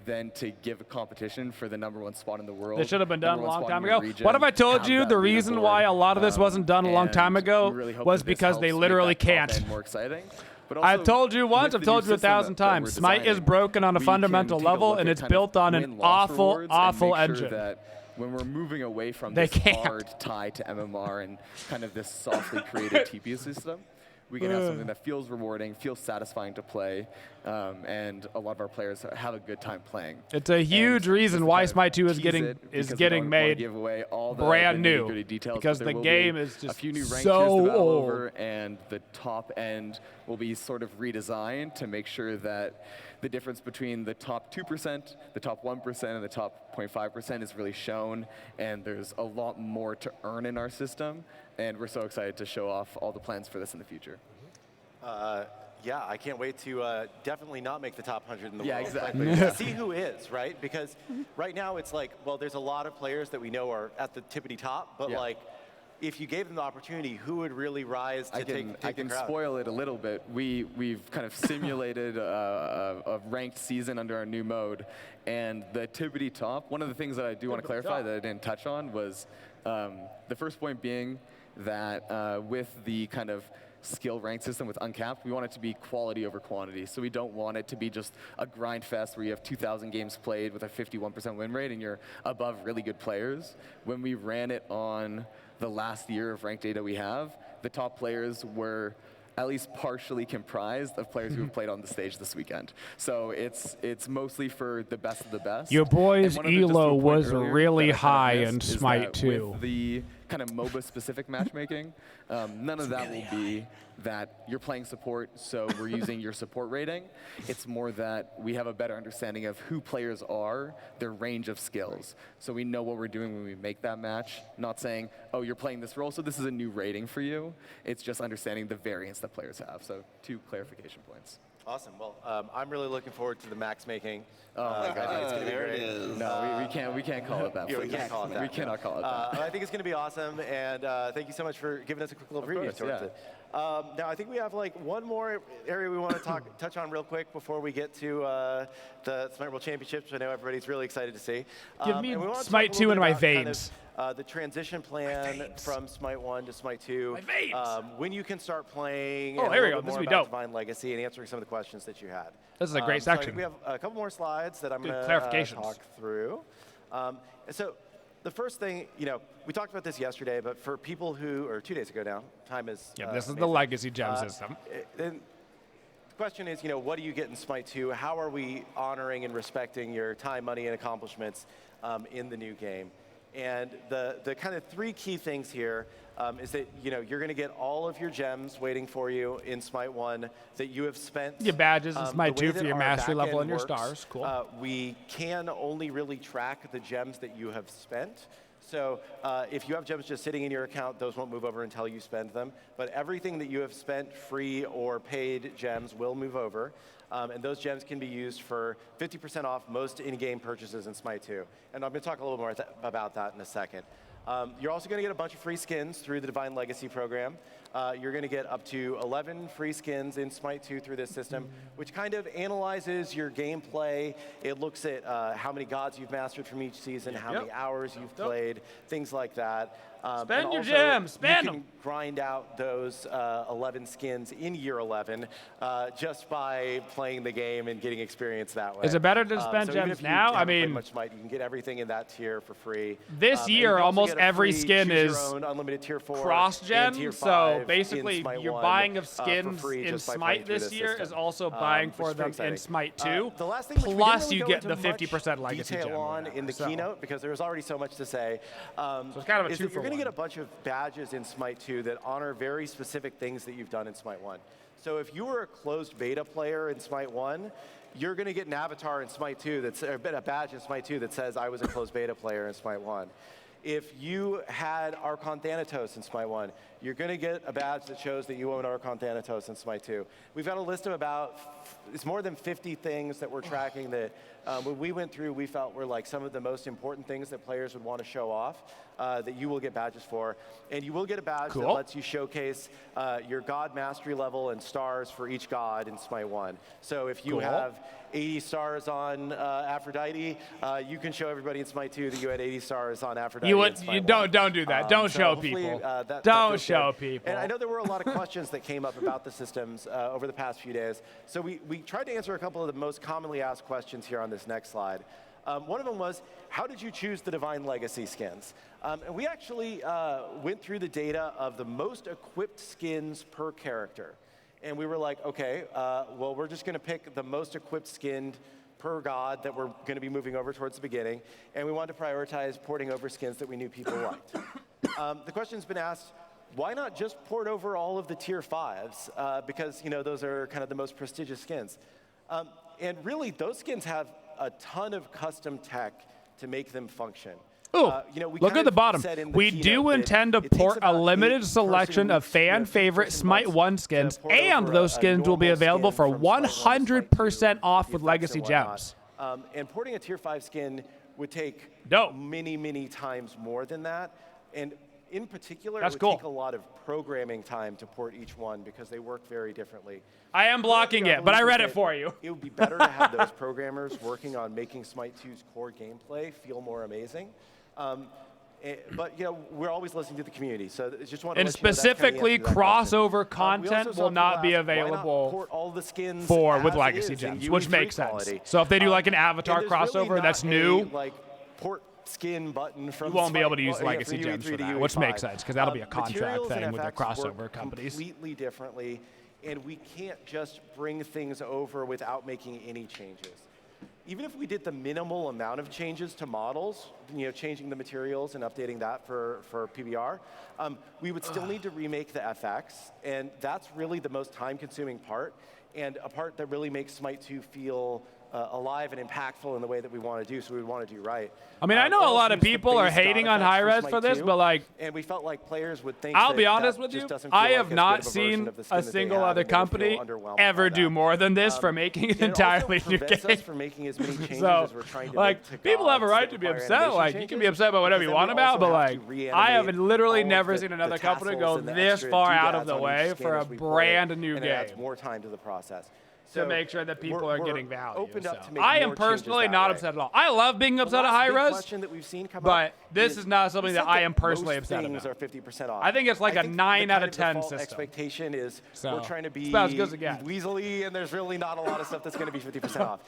S5: than to give a competition for the #1 spot in the world?
S1: This should have been done a
S5: #1
S1: long
S5: spot
S1: time
S5: in your
S1: ago.
S5: region,
S1: What if I told
S5: have
S1: you
S5: that
S1: the reason why a lot of this wasn't done a long time ago was because they literally can't?
S5: More exciting. But
S1: I've
S5: also,
S1: told you once,
S5: with
S1: I've
S5: the
S1: told
S5: new
S1: you
S5: system
S1: 1,000
S5: that we're
S1: times. Smite is
S5: designing,
S1: broken on a
S5: we
S1: fundamental
S5: can take a
S1: level,
S5: look
S1: and
S5: at
S1: it's
S5: kind of
S1: built on an
S5: win-loss rewards and
S1: awful
S5: make sure
S1: engine.
S5: that when we're moving away from
S1: They
S5: this
S1: can't.
S5: hard tie to MMR and kind of this softly created TP system, we can have something that feels rewarding, feels satisfying to play, and a lot of our players have a good time playing.
S1: It's a huge reason why Smite 2 is getting made
S5: give away all the
S1: brand
S5: the
S1: new,
S5: nitty-gritty details,
S1: because
S5: but
S1: the
S5: there will
S1: game
S5: be
S1: is just
S5: a few new rank
S1: so
S5: tiers to battle
S1: old.
S5: over, and the top end will be sort of redesigned to make sure that the difference between the top 2%, the top 1%, and the top 0.5% is really shown, and there's a lot more to earn in our system, and we're so excited to show off all the plans for this in the future.
S2: Yeah, I can't wait to definitely not make the top 100 in the world.
S5: Exactly.
S2: But see who is, right? Because right now it's like, well, there's a lot of players that we know are at the tippity top, but like, if you gave them the opportunity, who would really rise to take
S5: I can
S2: the crowd?
S5: spoil it a little bit. We've kind of simulated a ranked season under our new mode, and the tippity top. One of the things that I do want to clarify that I didn't touch on was the first point being that with the kind of skill rank system with uncapped, we want it to be quality over quantity. So we don't want it to be just a grind fest where you have 2,000 games played with a 51% win rate and you're above really good players. When we ran it on the last year of ranked data we have, the top players were at least partially comprised of players who have played on the stage this weekend. So it's mostly for the best of the best.
S1: Your boy's
S5: And one other, just to a
S1: elo
S5: point
S1: was
S5: earlier
S1: really
S5: that I kind
S1: high
S5: of
S1: in
S5: missed is
S1: Smite
S5: that
S1: 2.
S5: With the kind of MOBA-specific matchmaking, none of that will be that you're playing support, so we're using your support rating. It's more that we have a better understanding of who players are, their range of skills. So we know what we're doing when we make that match, not saying, oh, you're playing this role, so this is a new rating for you. It's just understanding the variance that players have. So 2 clarification points.
S2: Awesome. Well, I'm really looking forward to the matchmaking.
S5: Oh my God,
S2: I think it's going to be
S3: there
S2: great.
S3: it is.
S5: No, we can't call it that.
S2: Yeah, we
S5: please.
S2: can't call it that.
S5: We cannot call it that.
S2: I think it's going to be awesome, and thank you so much for giving us a quick little preview
S5: course,
S2: towards
S5: yeah.
S2: it. Now, I think we have like one more area we want to touch on real quick before we get to the Smite World Championships, which I know everybody's really excited to see.
S1: Give me
S2: and we wanna talk
S1: Smite
S2: a little
S1: 2 in
S2: bit
S1: my
S2: about kind
S1: veins.
S2: of, the transition plan from Smite 1 to Smite 2.
S1: My veins.
S2: When you can start playing.
S1: Oh,
S2: and
S1: here
S2: a
S1: we
S2: little
S1: go.
S2: bit
S1: This
S2: more
S1: will be
S2: about
S1: dope.
S2: Divine Legacy and answering some of the questions that you had.
S1: This is a great
S2: So I
S1: section.
S2: think we have a couple more slides that I'm
S1: Good
S2: going to
S1: clarifications.
S2: talk through. So the first thing, we talked about this yesterday, but for people who, or 2 days ago now, time is
S1: Yeah, this is the
S2: amazing.
S1: legacy gem system.
S2: And the question is, what do you get in Smite 2? How are we honoring and respecting your time, money, and accomplishments in the new game? And the kind of 3 key things here is that you're going to get all of your gems waiting for you in Smite 1 that you have spent.
S1: Your badges in Smite
S2: the way
S1: 2 for
S2: that
S1: your
S2: our
S1: mastery
S2: backend
S1: level and your
S2: works,
S1: stars. Cool.
S2: We can only really track the gems that you have spent. So if you have gems just sitting in your account, those won't move over until you spend them. But everything that you have spent, free or paid gems, will move over. And those gems can be used for 50% off most in-game purchases in Smite 2. And I'm going to talk a little more about that in a second. You're also going to get a bunch of free skins through the Divine Legacy program. You're going to get up to 11 free skins in Smite 2 through this system, which kind of analyzes your gameplay. It looks at how many gods you've mastered from each season, how many hours you've played, things like that.
S1: Spend your
S2: also,
S1: gems, spend
S2: you
S1: them.
S2: can grind out those 11 skins in year 11 just by playing the game and getting experience that way.
S1: Is it better to spend
S2: so even
S1: gems
S2: if you
S1: now? I
S2: haven't played
S1: mean,
S2: much Smite, you can get everything in that tier for free.
S1: This
S2: And you
S1: year,
S2: can also
S1: almost
S2: get a
S1: every
S2: free
S1: skin
S2: choose your
S1: is
S2: own unlimited tier 4 and
S1: cross-gen,
S2: tier
S1: so
S2: 5 in
S1: basically
S2: Smite
S1: your
S2: 1,
S1: buying of
S2: for
S1: skins
S2: free
S1: in
S2: just by playing
S1: Smite
S2: through
S1: this
S2: the
S1: year
S2: system,
S1: is also buying for
S2: which is
S1: them
S2: pretty
S1: in Smite 2.
S2: exciting. The last thing, which we didn't
S1: Plus,
S2: really
S1: you
S2: go
S1: get
S2: into
S1: the
S2: much
S1: 50% legacy
S2: detail
S1: gem or
S2: on
S1: whatever,
S2: in the
S1: so.
S2: keynote because there was already so much to say.
S1: So it's kind of a
S2: is
S1: 2
S2: that
S1: for
S2: you're going to
S1: 1.
S2: get a bunch of badges in Smite 2 that honor very specific things that you've done in Smite 1. So if you were a closed beta player in Smite 1, you're going to get an avatar in Smite 2 that's a badge in Smite 2 that says I was a closed beta player in Smite 1. If you had Archon Thanatos in Smite 1, you're going to get a badge that shows that you own Archon Thanatos in Smite 2. We've got a list of it's more than 50 things that we're tracking that when we went through, we felt were like some of the most important things that players would want to show off that you will get badges for. And you will get a badge that lets you showcase your god mastery level and stars for each god in Smite 1. So if you have 80 stars on Aphrodite, you can show everybody in Smite 2 that you had 80 stars on Aphrodite.
S1: Don't do that. Don't show people. Don't show people.
S2: And I know there were a lot of questions that came up about the systems over the past few days. So we tried to answer a couple of the most commonly asked questions here on this next slide. One of them was, how did you choose the Divine Legacy skins? And we actually went through the data of the most equipped skins per character. And we were like, okay, well, we're just going to pick the most equipped skinned per god that we're going to be moving over towards the beginning. And we wanted to prioritize porting over skins that we knew people liked. The question's been asked, why not just port over all of the tier 5s? Because, you know, those are kind of the most prestigious skins. And really, those skins have a ton of custom tech to make them function.
S1: Ooh, look at the bottom. We do intend to port a limited selection of fan favorite Smite 1 skins, and those skins will be available for 100% off with Legacy Gems.
S2: And porting a tier 5 skin would take many times more than that. And in particular, it would take a lot of programming time to port each one because they work very differently.
S1: I am blocking it, but I read it for you.
S2: It would be better to have those programmers working on making Smite 2's core gameplay feel more amazing. But, you know, we're always listening to the community, so just want to
S1: and specifically, crossover content will not be available with Legacy Gems, which makes sense. So if they do like an avatar crossover that's new,
S2: port skin button from
S1: you won't be able to use Legacy Gems for that, which makes sense because that'll be a contract thing with their crossover companies.
S2: Completely differently, and we can't just bring things over without making any changes. Even if we did the minimal amount of changes to models, you know, changing the materials and updating that for PBR, we would still need to remake the FX, and that's really the most time-consuming part, and a part that really makes Smite 2 feel alive and impactful in the way that we want to do, so we want to do right.
S1: I mean, I know a lot of people are hating on Hi-Rez for this, but like,
S2: and we felt like players would think
S1: I'll be honest with you, I have not seen a single other company ever do more than this for making an entirely new game.
S2: For making as many changes
S1: So,
S2: as we're trying to
S1: like,
S2: make to
S1: people have a
S2: gods
S1: right
S2: that
S1: to be
S2: require
S1: upset.
S2: animation
S1: Like, you can
S2: changes,
S1: be upset about whatever you want about, but like, I have literally never seen another company go this far out of the way for a brand new game.
S2: It adds more time to the process.
S1: To make sure that people are getting value. I am personally not upset at all. I love being upset at Hi-Rez, but this is not something that I am personally upset about.
S2: Are 50% off.
S1: I think it's like a 9 out of 10 system.
S2: Expectation is we're trying to be weaselly, and there's really not a lot of stuff that's going to be 50% off.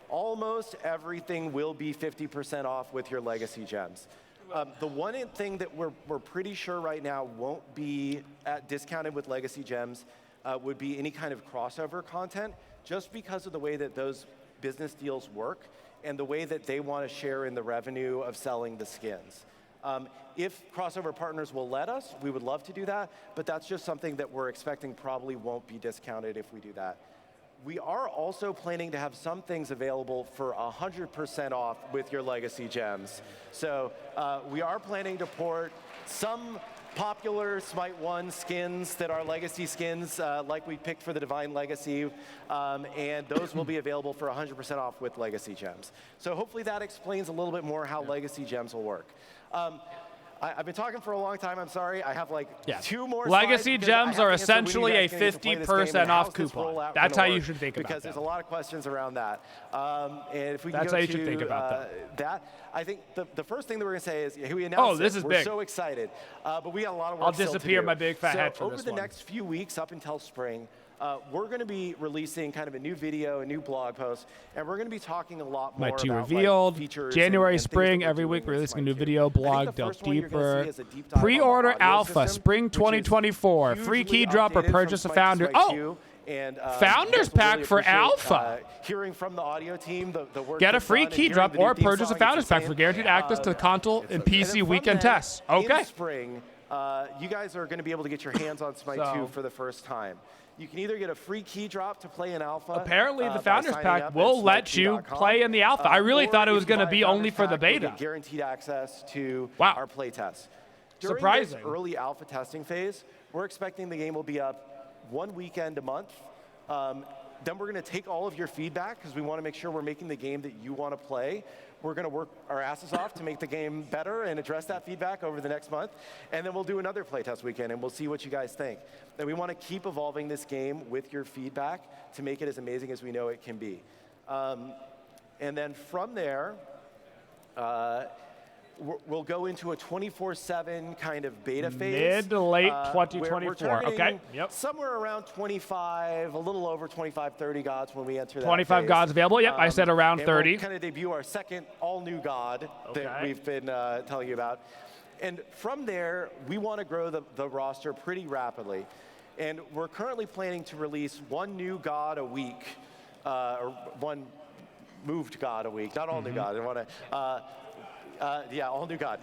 S2: Almost everything will be 50% off with your Legacy Gems. The one thing that we're pretty sure right now won't be discounted with Legacy Gems would be any kind of crossover content, just because of the way that those business deals work and the way that they want to share in the revenue of selling the skins. If crossover partners will let us, we would love to do that, but that's just something that we're expecting probably won't be discounted if we do that. We are also planning to have some things available for 100% off with your Legacy Gems. So we are planning to port some popular Smite 1 skins that are Legacy skins, like we picked for the Divine Legacy, and those will be available for 100% off with Legacy Gems. So hopefully that explains a little bit more how Legacy Gems will work. I've been talking for a long time. I'm sorry. I have like 2 more
S1: Legacy
S2: slides
S1: Gems are essentially a 50% off coupon. That's how you should think about it.
S2: Because there's a lot of questions around that. And if we can
S1: That's
S2: go
S1: how you
S2: to
S1: should think about
S2: that, I think the first thing that we're going to say is we announced
S1: this is
S2: we're
S1: big.
S2: so excited. But we got a lot of work
S1: I'll
S2: still
S1: disappear
S2: to do.
S1: my big fat head for
S2: over
S1: this
S2: the
S1: one.
S2: next few weeks up until spring, we're going to be releasing kind of a new video, a new blog post, and we're going to be talking a lot more
S1: Smite 2
S2: about
S1: revealed,
S2: features
S1: January,
S2: and
S1: spring,
S2: things that we're
S1: every
S2: doing
S1: week
S2: with
S1: releasing a
S2: Smite
S1: new
S2: 2.
S1: video,
S2: I think
S1: blog,
S2: the
S1: delve
S2: first one you're gonna
S1: deeper.
S2: see is a deep dive on the
S1: Pre-order
S2: audio
S1: alpha,
S2: system,
S1: spring
S2: which is
S1: 2024. Free
S2: hugely
S1: key drop or
S2: updated
S1: purchase a
S2: from
S1: founder.
S2: Smite
S1: Oh,
S2: 2. And,
S1: Founders Pack for Alpha.
S2: Hearing from the audio team, the work
S1: Get a
S2: that's
S1: free
S2: done,
S1: key
S2: and
S1: drop
S2: hearing the
S1: or
S2: new theme
S1: purchase a
S2: song,
S1: Founders
S2: it's
S1: Pack for
S2: insane.
S1: guaranteed access to the console and PC
S2: then
S1: weekend
S2: from
S1: tests.
S2: then,
S1: Okay.
S2: In spring, you guys are going to be able to get your hands on Smite 2 for the first time. You can either get a free key drop to play in alpha.
S1: Apparently, the
S2: by
S1: Founders
S2: signing
S1: Pack
S2: up
S1: will
S2: at
S1: let you
S2: smite2.com.
S1: play in the alpha. I really
S2: Or
S1: thought it
S2: if
S1: was
S2: you
S1: going to
S2: buy
S1: be
S2: a
S1: only
S2: Founders
S1: for the
S2: Pack, you'll
S1: beta.
S2: get guaranteed access to
S1: Wow.
S2: our play tests. During
S1: Surprising.
S2: this early alpha testing phase, We're expecting the game will be up 1 weekend a month. Then we're going to take all of your feedback because we want to make sure we're making the game that you want to play. We're going to work our asses off to make the game better and address that feedback over the next month. And then we'll do another playtest weekend, and we'll see what you guys think. And we want to keep evolving this game with your feedback to make it as amazing as we know it can be. And then from there, we'll go into a 24/7 kind of beta phase.
S1: Mid to late
S2: We're
S1: 2024. Okay. Yep.
S2: Somewhere around 25, a little over 25, 30 gods when we enter that
S1: 25
S2: phase.
S1: gods available. Yep, I said around 30.
S2: We'll kind of debut our second all-new god that we've been telling you about. And from there, we want to grow the roster pretty rapidly. And we're currently planning to release one new god a week, or one moved god a week, not all new god. I want to. Yeah, all new god.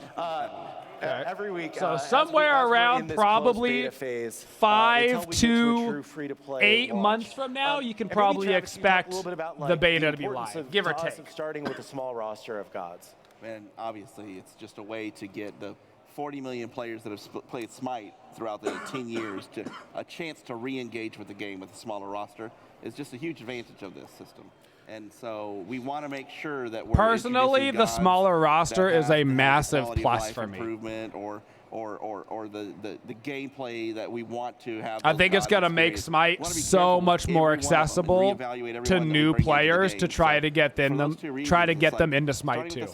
S2: Every week.
S1: So somewhere around probably
S2: phase,
S1: 5 to
S2: free-to-play
S1: 8
S2: launch.
S1: months from now, you can
S2: And maybe,
S1: probably
S2: Travis, you can talk
S1: expect
S2: a little bit about,
S1: the
S2: like,
S1: beta to be
S2: importance
S1: live,
S2: of,
S1: give or
S2: to us,
S1: take.
S2: of starting with a small roster of gods.
S3: And obviously, it's just a way to get the 40 million players that have played Smite throughout the 10 years to a chance to re-engage with the game with a smaller roster is just a huge advantage of this system. And so we want to make sure that we're
S1: personally, the smaller roster is a massive plus for me.
S3: Improvement or the gameplay that we want to have.
S1: I think it's going to make Smite so much more accessible to new players to try to get them into Smite too.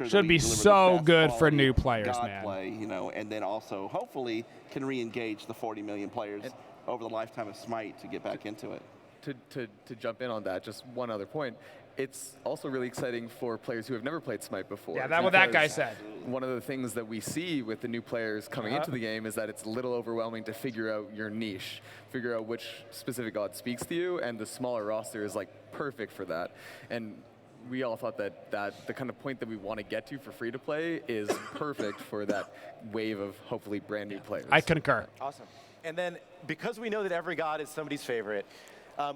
S1: Should be so good for new players, man.
S3: Play, you know, and then also hopefully can re-engage the 40 million players over the lifetime of Smite to get back into it.
S5: To jump in on that, just one other point. It's also really exciting for players who have never played Smite before.
S1: Yeah, that's what that guy said.
S5: One of the things that we see with the new players coming into the game is that it's a little overwhelming to figure out your niche, figure out which specific god speaks to you, and the smaller roster is like perfect for that. And we all thought that the kind of point that we want to get to for free to play is perfect for that wave of hopefully brand new players.
S1: I concur.
S2: Awesome. And then because we know that every god is somebody's favorite,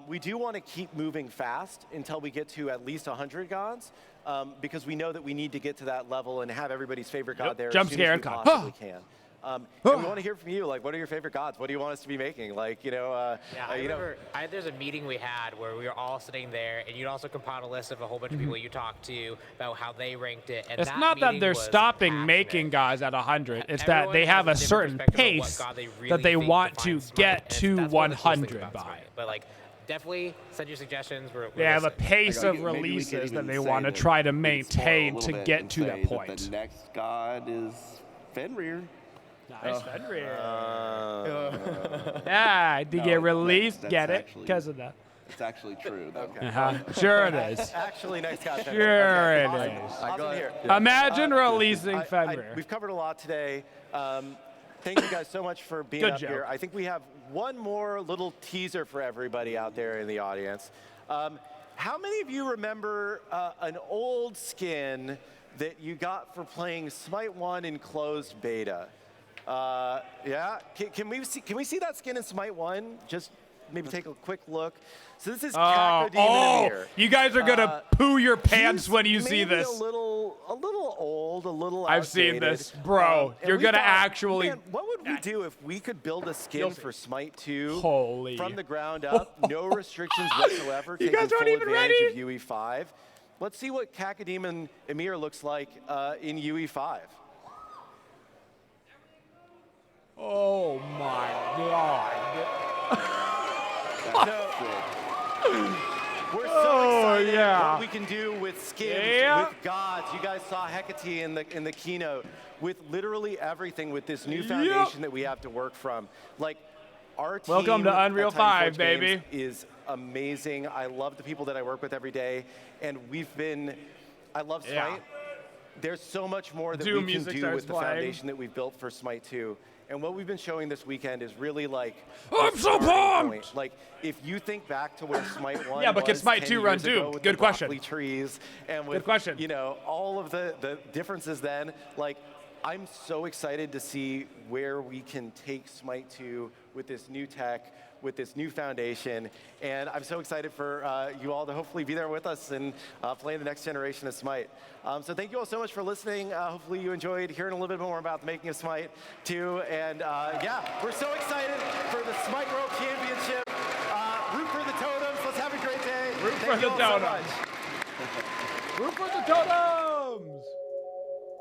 S2: we do want to keep moving fast until we get to at least 100 gods, because we know that we need to get to that level and have everybody's favorite god there
S1: Jump
S2: as soon
S1: scare
S2: as we
S1: and
S2: possibly can. And we want to hear from you. Like, what are your favorite gods? What do you want us to be making? Like, you know,
S4: I remember there's a meeting we had where we were all sitting there, and you'd also compiled a list of a whole bunch of people you talked to about how they ranked it. And
S1: It's not that they're stopping making guys at 100. It's that they have a certain pace that they want to get to 100 by.
S4: But like, definitely send your suggestions.
S1: They have a pace of releases that they want to try to maintain to get to that point.
S3: The next god is Fenrir.
S1: Nice, Fenrir. Yeah, to get released, get it, because of that.
S3: It's actually true, though.
S1: Sure it is.
S2: Actually, nice god.
S1: Sure it
S2: Awesome.
S1: is.
S2: Awesome here.
S1: Imagine releasing Fenrir.
S2: We've covered a lot today. Thank you guys so much for being up here. I think we have one more little teaser for everybody out there in the audience. How many of you remember an old skin that you got for playing Smite 1 in closed beta? Yeah, can we see that skin in Smite 1? Just maybe take a quick look. So this is Cacodemon.
S1: You guys are gonna poo your pants when you see this.
S2: A little old, a little
S1: I've
S2: outdated.
S1: seen this, bro. You're gonna actually.
S2: Man, what would we do if we could build a skin for Smite 2
S1: Holy.
S2: from the ground up, no restrictions whatsoever,
S1: You
S2: taking
S1: guys aren't
S2: full
S1: even
S2: advantage
S1: ready?
S2: of UE5? Let's see what Cacodemon Emir looks like in UE5.
S1: Oh my God.
S2: We're so excited
S1: yeah.
S2: what we can do with skins, with gods. You guys saw Hecate in the keynote, with literally everything with this new foundation that we have to work from. Like, our team
S1: Welcome to Unreal
S2: at
S1: 5,
S2: Timeforge
S1: baby.
S2: Games is amazing. I love the people that I work with every day, and I love Smite.
S1: Yeah.
S2: There's so much more that
S1: Doom
S2: we can
S1: music
S2: do
S1: starts
S2: with the
S1: playing.
S2: foundation that we've built for Smite 2. And what we've been showing this weekend is really like
S1: I'm so pumped!
S2: Like, if you think back to where Smite 1
S1: Yeah, but can
S2: was
S1: Smite
S2: 10
S1: 2 run
S2: years ago
S1: Doom?
S2: with
S1: Good
S2: the
S1: question.
S2: broccoli trees and with,
S1: Good question.
S2: you know, all of the differences then, like, I'm so excited to see where we can take Smite 2 with this new tech, with this new foundation. And I'm so excited for you all to hopefully be there with us and playing the next generation of Smite. So thank you all so much for listening. Hopefully you enjoyed hearing a little bit more about the making of Smite too. And yeah, we're so excited for the Smite World Championship. Root for the totems. Let's have a great day.
S1: Root for the totems. Root for the totems.